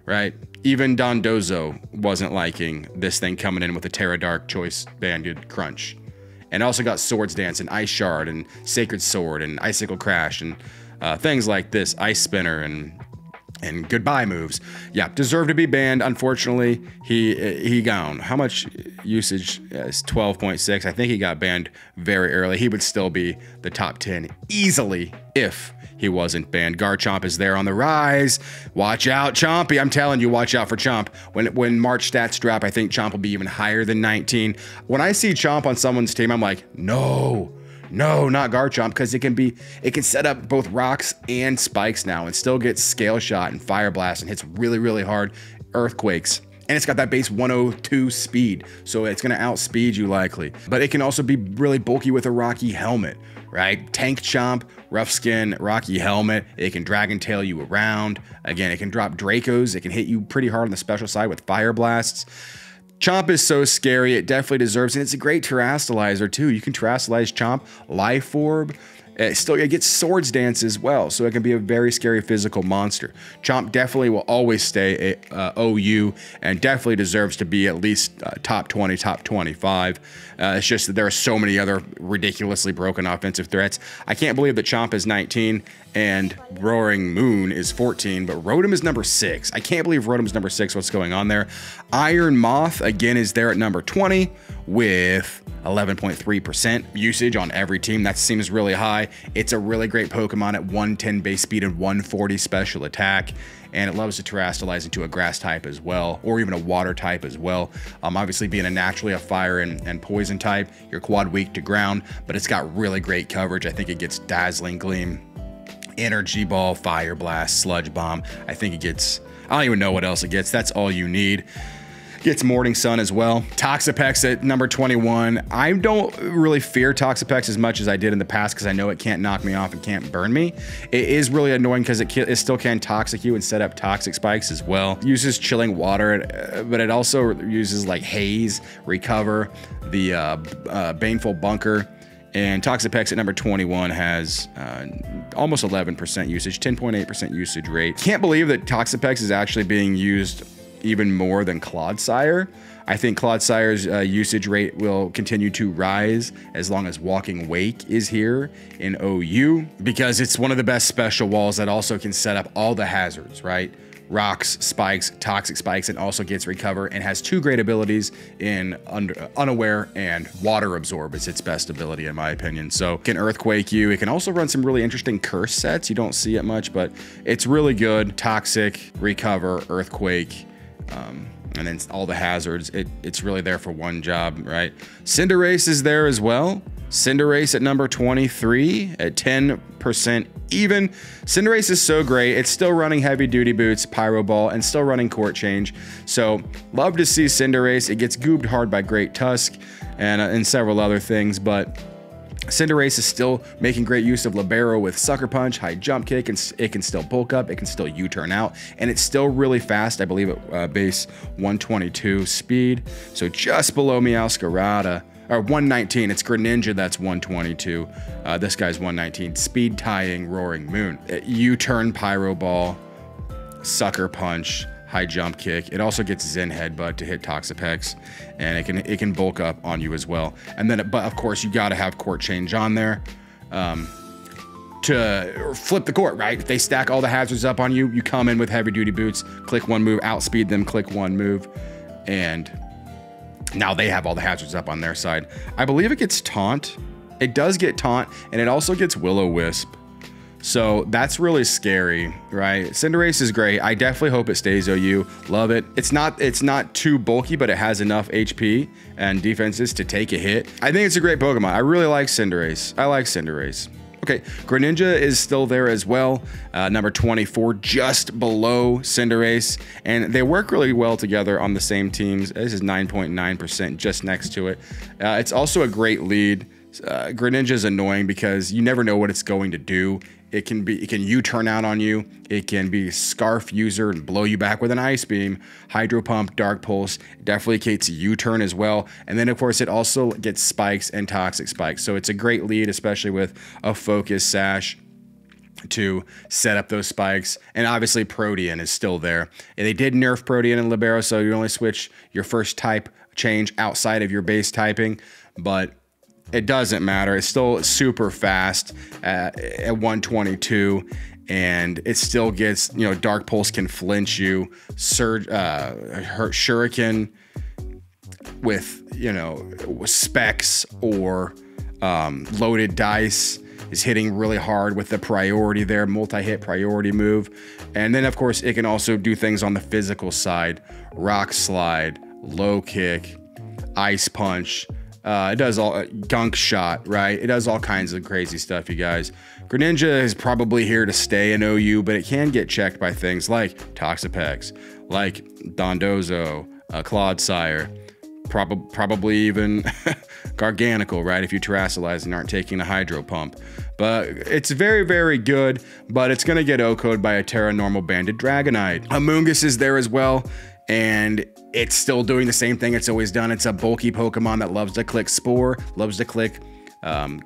right? Even Dondozo wasn't liking this thing coming in with a Tera Dark Choice Banded Crunch. And also got Swords Dance and Ice Shard and Sacred Sword and Icicle Crash and things like this, Ice Spinner and and goodbye moves. Yeah, deserve to be banned. Unfortunately, he gone. How much usage? Is 12.6. I think he got banned very early. He would still be the top 10 easily if he wasn't banned. Garchomp is there on the rise. Watch out, Chompy. I'm telling you, watch out for Chomp. When March stats drop, I think Chomp will be even higher than 19. When I see Chomp on someone's team, I'm like, no, not Garchomp, because it can set up both rocks and spikes now and still get Scale Shot and Fire Blast and hits really, really hard earthquakes. And it's got that base 102 speed, so it's gonna outspeed you likely. But it can also be really bulky with a Rocky Helmet, right? Tank Chomp, Rough Skin, Rocky Helmet. It can Dragon Tail you around. Again, it can drop Dracos. It can hit you pretty hard on the special side with Fire Blasts. Chomp is so scary. It definitely deserves, and it's a great Terrastalizer too. You can Terrastalize Chomp, Life Orb. It gets Swords Dance as well, so it can be a very scary physical monster. Chomp definitely will always stay OU and definitely deserves to be at least top 20, top 25. It's just that there are so many other ridiculously broken offensive threats. I can't believe that Chomp is 19 and Roaring Moon is 14, but Rotom is number 6. I can't believe Rotom's number 6. What's going on there? Iron Moth, again, is there at number 20 with 11.3% usage on every team. That seems really high. It's a really great Pokemon at 110 base speed and 140 special attack. And it loves to Terrastalize into a grass type as well, or even a water type as well. Obviously being naturally a fire and poison type, you're quad weak to ground, but it's got really great coverage. I think it gets Dazzling Gleam, Energy Ball, Fire Blast, Sludge Bomb. I think it gets, I don't even know what else it gets. That's all you need. Gets Morning Sun as well. Toxapex at number 21. I don't really fear Toxapex as much as I did in the past because I know it can't knock me off and can't burn me. It is really annoying because it still can Toxic you and set up Toxic Spikes as well. Uses Chilling Water, but it also uses like Haze, Recover, the Baneful Bunker. And Toxapex at number 21 has almost 11% usage, 10.8% usage rate. Can't believe that Toxapex is actually being used even more than Clodsire. I think Clodsire's usage rate will continue to rise as long as Walking Wake is here in OU, because it's one of the best special walls that also can set up all the hazards, right? Rocks, spikes, toxic spikes, and also gets Recover and has 2 great abilities in Unaware and Water Absorb is its best ability in my opinion. So it can Earthquake you. It can also run some really interesting curse sets. You don't see it much, but it's really good. Toxic, Recover, Earthquake, and then all the hazards. It's really there for one job, right? Cinderace is there as well. Cinderace at number 23 at 10% even. Cinderace is so great. It's still running Heavy Duty Boots, Pyro Ball, and still running Court Change. So love to see Cinderace. It gets goobed hard by Great Tusk and several other things, but Cinderace is still making great use of Libero with Sucker Punch, High Jump Kick, and it can still bulk up, it can still U-turn out, and it's still really fast. I believe at base 122 speed, so just below Meowscarada, or 119. It's Greninja that's 122. This guy's 119. Speed tying Roaring Moon. U-turn Pyro Ball, Sucker Punch, High Jump Kick. It also gets Zen Headbutt to hit Toxapex, and it can bulk up on you as well. And then, but of course, you got to have Court Change on there to flip the court, right? If they stack all the hazards up on you, you come in with Heavy Duty Boots, click one move, outspeed them, click one move, and now they have all the hazards up on their side. I believe it gets Taunt. It does get Taunt, and it also gets Will-O-Wisp. So that's really scary, right? Cinderace is great. I definitely hope it stays OU. Love it. It's not too bulky, but it has enough HP and defenses to take a hit. I think it's a great Pokemon. I really like Cinderace. I like Cinderace. Okay, Greninja is still there as well. Number 24, just below Cinderace. And they work really well together on the same teams. This is 9.9% just next to it. It's also a great lead. Greninja is annoying because you never know what it's going to do. It can U-turn out on you. It can be Scarf user and blow you back with an Ice Beam. Hydro Pump, Dark Pulse, definitely gets U-turn as well. And then of course it also gets Spikes and Toxic Spikes. So it's a great lead, especially with a Focus Sash to set up those spikes. And obviously Protean is still there. And they did nerf Protean and Libero, so you only switch your first type change outside of your base typing, but it doesn't matter. It's still super fast at 122, and it still gets, you know, Dark Pulse can flinch you, Surge, Shuriken with, you know, specs or loaded dice is hitting really hard with the priority there, multi-hit priority move. And then of course it can also do things on the physical side, rock slide, low kick, ice punch. It does all gunk shot, right? It does all kinds of crazy stuff, you guys. Greninja is probably here to stay in OU, but it can get checked by things like Toxapex, like Dondozo, Clodsire, probably even Garganical, right? If you terrasilize and aren't taking a Hydro Pump. But it's very, very good, but it's gonna get OHKO'd by a Tera normal banded Dragonite. Amoonguss is there as well, and it's still doing the same thing it's always done. It's a bulky Pokemon that loves to click Spore, loves to click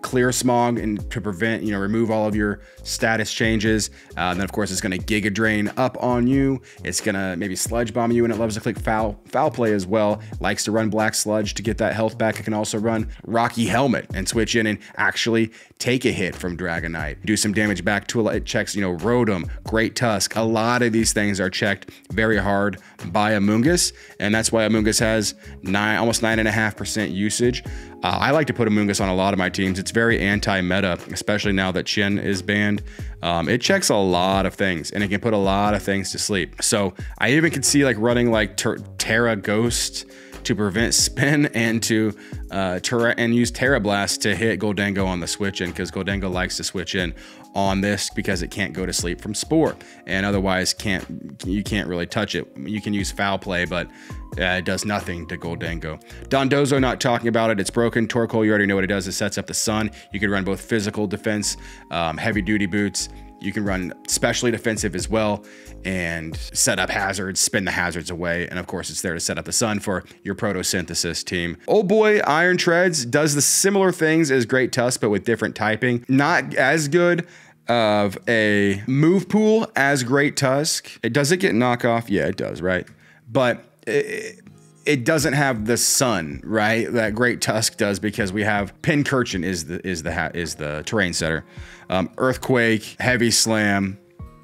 Clear Smog, and to prevent, you know, remove all of your status changes. Then of course it's going to Giga Drain up on you. It's going to maybe Sludge Bomb you, and it loves to click Foul Play as well. Likes to run Black Sludge to get that health back. It can also run Rocky Helmet and switch in and actually take a hit from Dragonite, do some damage back to it. It checks, you know, Rotom, Great Tusk. A lot of these things are checked very hard by Amoonguss, and that's why Amoonguss has almost 9.5% usage. I like to put Amoonguss on a lot of my teams. It's very anti-meta, especially now that Chien is banned. It checks a lot of things, and it can put a lot of things to sleep. So I even could see like running like Tera Ghost to prevent spin, and to use Tera Blast to hit Goldengo on the switch in, because Goldengo likes to switch in on this because it can't go to sleep from Spore, and otherwise you can't really touch it. You can use Foul Play, but it does nothing to Goldengo. Dondozo, not talking about it. It's broken. Torkoal, you already know what it does. It sets up the sun. You can run both physical defense, heavy duty boots. You can run specially defensive as well and set up hazards, spin the hazards away. And of course, it's there to set up the sun for your photosynthesis team. Old boy Iron Treads does the similar things as Great Tusk, but with different typing. Not as good of a move pool as Great Tusk. Does it get knockoff? Yeah, it does, right? But it doesn't have the sun, right, that Great Tusk does, because we have Pincurchin is the terrain setter, Earthquake, Heavy Slam,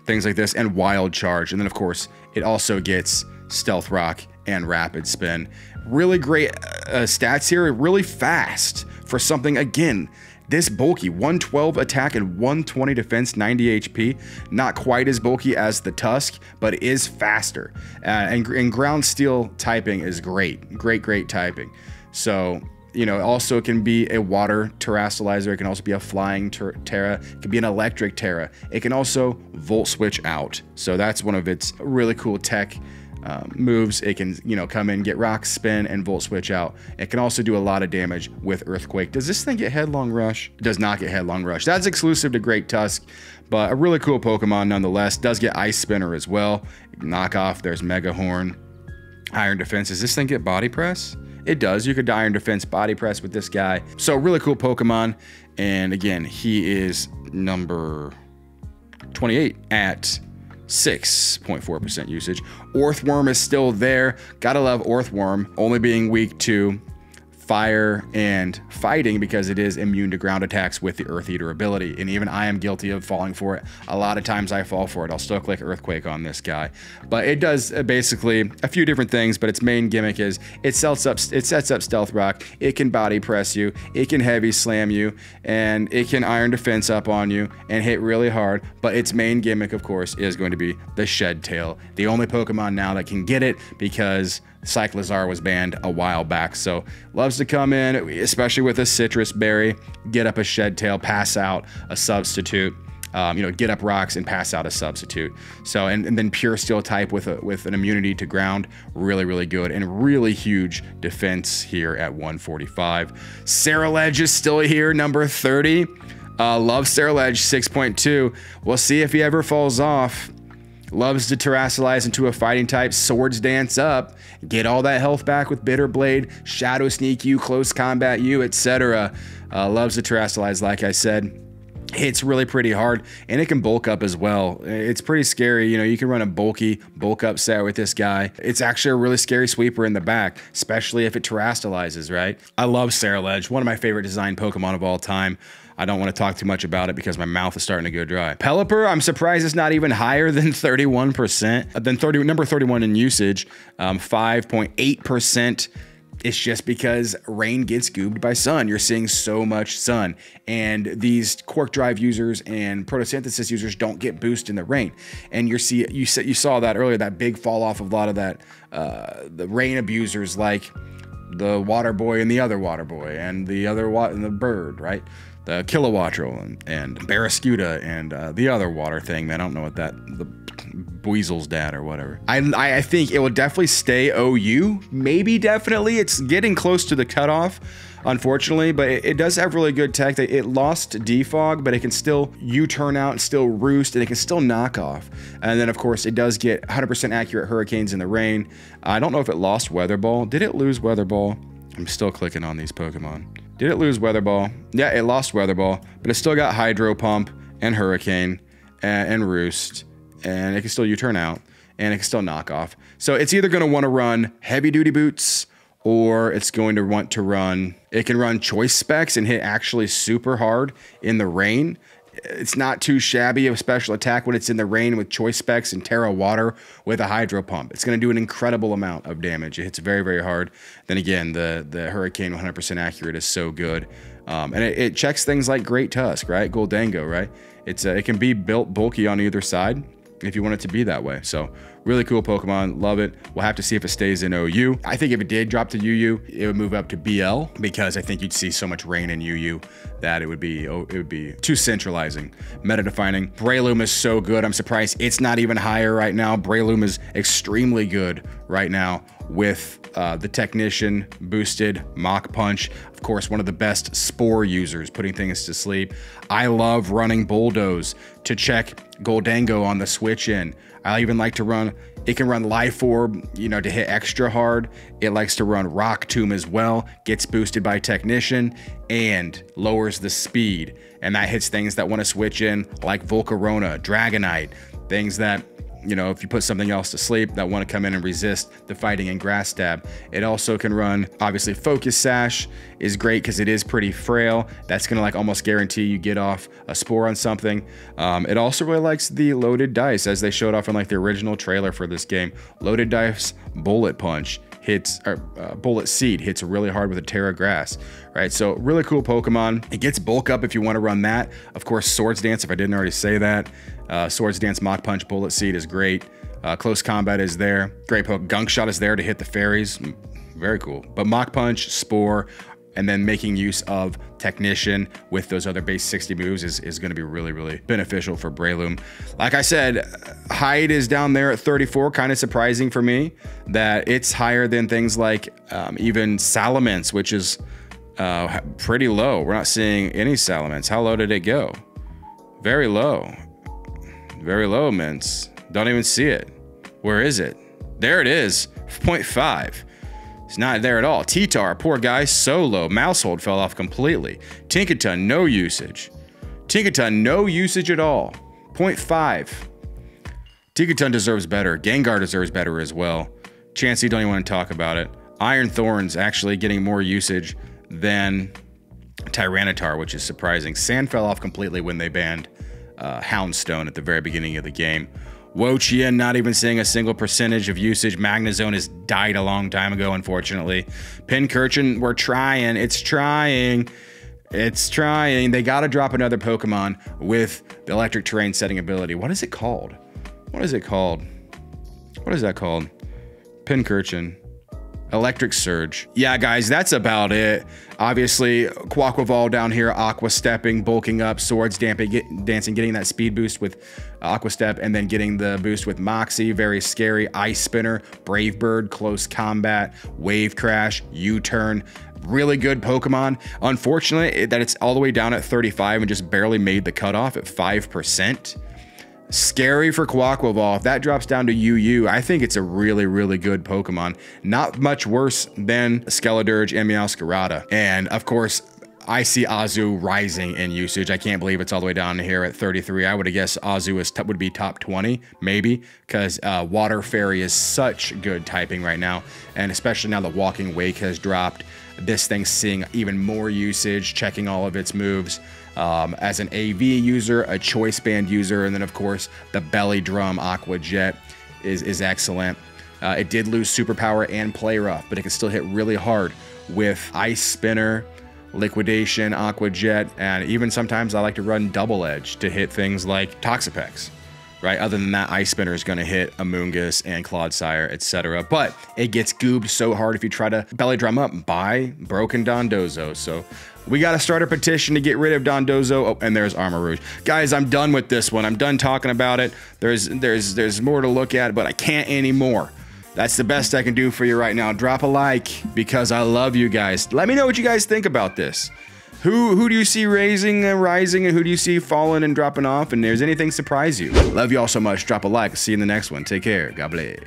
things like this, and Wild Charge. And then of course it also gets Stealth Rock and Rapid Spin. Really great stats here, really fast for something, again, this bulky. 112 attack and 120 defense, 90 HP. Not quite as bulky as the Tusk, but is faster. And ground steel typing is great. Great typing. So, you know, also it can be a water terrasilizer. It can also be a flying Tera. It can be an electric Tera. It can also Volt Switch out. So that's one of its really cool tech moves. It can, you know, come in, get Rock Spin, and Volt Switch out. It can also do a lot of damage with Earthquake. Does this thing get Headlong Rush? It does not get Headlong Rush. That's exclusive to Great Tusk, but a really cool Pokemon nonetheless. Does get Ice Spinner as well. Knockoff, there's Mega Horn. Iron Defense. Does this thing get Body Press? It does. You could Iron Defense, Body Press with this guy. So really cool Pokemon. And again, he is number 28 at 6.4% usage. Orthworm is still there. Gotta love Orthworm, only being weak to fire and fighting because it is immune to ground attacks with the Earth Eater ability. And even I am guilty of falling for it. A lot of times I fall for it. I'll still click Earthquake on this guy. But it does basically a few different things, but its main gimmick is it sets up Stealth Rock, it can Body Press you, it can Heavy Slam you, and it can Iron Defense up on you and hit really hard. But its main gimmick, of course, is going to be the Shed Tail. The only Pokemon now that can get it, because Cyclizar was banned a while back. So loves to come in, especially with a Citrus Berry, get up a Shed Tail, pass out a substitute, you know, get up rocks and pass out a substitute. So, and then Pure Steel type with an immunity to ground, really good, and really huge defense here at 145. Ceruledge is still here, number 30. Love Ceruledge, 6.2. We'll see if he ever falls off. Loves to terrasilize into a fighting type, Swords Dance up, get all that health back with Bitter Blade, Shadow Sneak you, Close Combat you, etc. Loves to terrasilize, like I said. Hits really pretty hard, and it can bulk up as well. It's pretty scary. You know, you can run a bulky bulk up set with this guy. It's actually a really scary sweeper in the back, especially if it terrastilizes, right? I love Ceruledge, one of my favorite design Pokemon of all time. I don't want to talk too much about it because my mouth is starting to go dry. Pelipper, I'm surprised it's not even higher than 31%, number 31 in usage, 5.8%. It's just because rain gets goobed by sun. You're seeing so much sun, and these Quark Drive users and Photosynthesis users don't get boost in the rain. And you saw that earlier, that big fall off of a lot of that, the rain abusers like the Water Boy and the other Water Boy and the other and the bird, right? The Kilowattrel and Barraskewda and the other water thing, man. I don't know what that, the Buizel's dad or whatever. I think it will definitely stay OU, maybe definitely. It's getting close to the cutoff, unfortunately, but it does have really good tech. It lost defog, but it can still U-turn out and still roost, and it can still knock off. And then, of course, it does get 100% accurate hurricanes in the rain. I don't know if it lost Weather Ball. Did it lose Weather Ball? I'm still clicking on these Pokemon. Did it lose Weather Ball? Yeah, it lost Weather Ball, but it still got Hydro Pump and Hurricane and Roost, and it can still U-turn out, and it can still knock off. So it's either going to want to run heavy-duty boots, or it's going to want to run, it can run choice specs and hit actually super hard in the rain. It's not too shabby of a special attack when it's in the rain with choice specs and Tera Water with a Hydro Pump. It's going to do an incredible amount of damage. It hits very, very hard. Then again, the Hurricane 100% accurate is so good. And it checks things like Great Tusk, right? Goldango, right? It can be built bulky on either side if you want it to be that way. So really cool Pokemon, love it. We'll have to see if it stays in OU. I think if it did drop to UU, it would move up to BL, because I think you'd see so much rain in UU that it would be too centralizing. Meta defining. Breloom is so good. I'm surprised it's not even higher right now. Breloom is extremely good right now with the Technician boosted Mach Punch. Of course, one of the best Spore users, putting things to sleep. I love running Bulldoze to check Goldango on the switch in. I even like to run, it can run Life Orb, you know, to hit extra hard. It likes to run Rock Tomb as well, gets boosted by Technician, and lowers the speed. And that hits things that want to switch in, like Volcarona, Dragonite, things that, you know, if you put something else to sleep, that want to come in and resist the fighting and Grass Stab. It also can run, obviously, Focus Sash is great because it is pretty frail. That's going to like almost guarantee you get off a Spore on something. It also really likes the Loaded Dice, as they showed off in like the original trailer for this game. Loaded Dice Bullet Punch hits, or Bullet Seed hits really hard with a Tera Grass, right? So really cool Pokemon. It gets bulk up if you want to run that. Of course, Swords Dance, if I didn't already say that. Swords Dance, Mach Punch, Bullet Seed is great. Close Combat is there. Great Poke. Gunk Shot is there to hit the fairies. Very cool. But Mach Punch, Spore, and then making use of Technician with those other base 60 moves is going to be really, really beneficial for Breloom. Like I said, height is down there at 34. Kind of surprising for me that it's higher than things like even Salamence, which is pretty low. We're not seeing any Salamence. How low did it go? Very low. Very low, Mints. Don't even see it. Where is it? There it is. 0.5. It's not there at all. T-Tar, poor guy, so low. Mousehold fell off completely. Tinkaton, no usage. Tinkaton, no usage at all. 0.5. Tinkaton deserves better. Gengar deserves better as well. Chansey, don't even want to talk about it. Iron Thorn's actually getting more usage than Tyranitar, which is surprising. Sand fell off completely when they banned Houndstone at the very beginning of the game. Wo-Chien not even seeing a single percentage of usage. Magnezone has died a long time ago, unfortunately. Pincurchin, we're trying. It's trying. It's trying. They got to drop another Pokemon with the electric terrain setting ability. What is it called? What is it called? What is that called? Pincurchin. Electric Surge. Yeah, guys, that's about it. Obviously, Quaquaval down here, Aqua Stepping, bulking up, Swords Dancing, getting that speed boost with Aqua Step, and then getting the boost with Moxie. Very scary. Ice Spinner, Brave Bird, Close Combat, Wave Crash, U-Turn. Really good Pokemon. Unfortunately, that it's all the way down at 35 and just barely made the cutoff at 5%. Scary for Quaquaval. If that drops down to UU, I think it's a really, really good Pokemon. Not much worse than Skeledirge and Meowscarada. And of course, I see Azu rising in usage. I can't believe it's all the way down here at 33. I would have guessed Azu would be top 20, maybe, because Water Fairy is such good typing right now. And especially now the Walking Wake has dropped. This thing's seeing even more usage, checking all of its moves. As an AV user, a Choice Band user, and then of course the Belly Drum Aqua Jet is excellent. It did lose Superpower and Play Rough, but it can still hit really hard with Ice Spinner, Liquidation, Aqua Jet, and even sometimes I like to run Double Edge to hit things like Toxapex. Right? Other than that, Ice Spinner is going to hit Amoonguss and Clodsire, etc. But it gets goobed so hard if you try to belly drum up by Broken Dondozo. So we got to start a petition to get rid of Dondozo. Oh, and there's Armor Rouge. Guys, I'm done with this one. I'm done talking about it. There's more to look at, but I can't anymore. That's the best I can do for you right now. Drop a like because I love you guys. Let me know what you guys think about this. Who do you see rising, and who do you see falling and dropping off? And does anything surprise you? Love you all so much. Drop a like. See you in the next one. Take care. God bless.